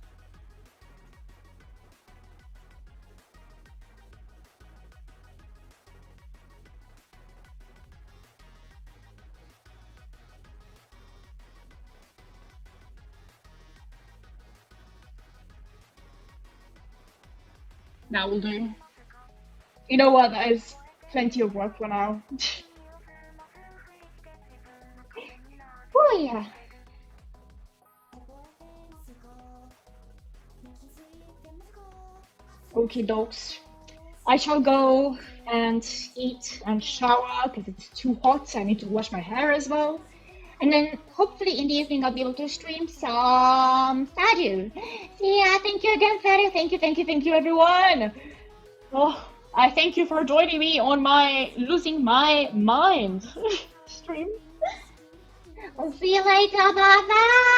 That will do. You know what? That is plenty of work for now. Oh yeah. Okie dokes. I shall go and eat and shower because it's too hot. I need to wash my hair as well. And then hopefully in the evening I'll be able to stream some Stardew. Yeah, thank you again, Stardew. Thank you everyone. Oh, I thank you for joining me on my losing my mind stream. I'll see you later. Bye bye.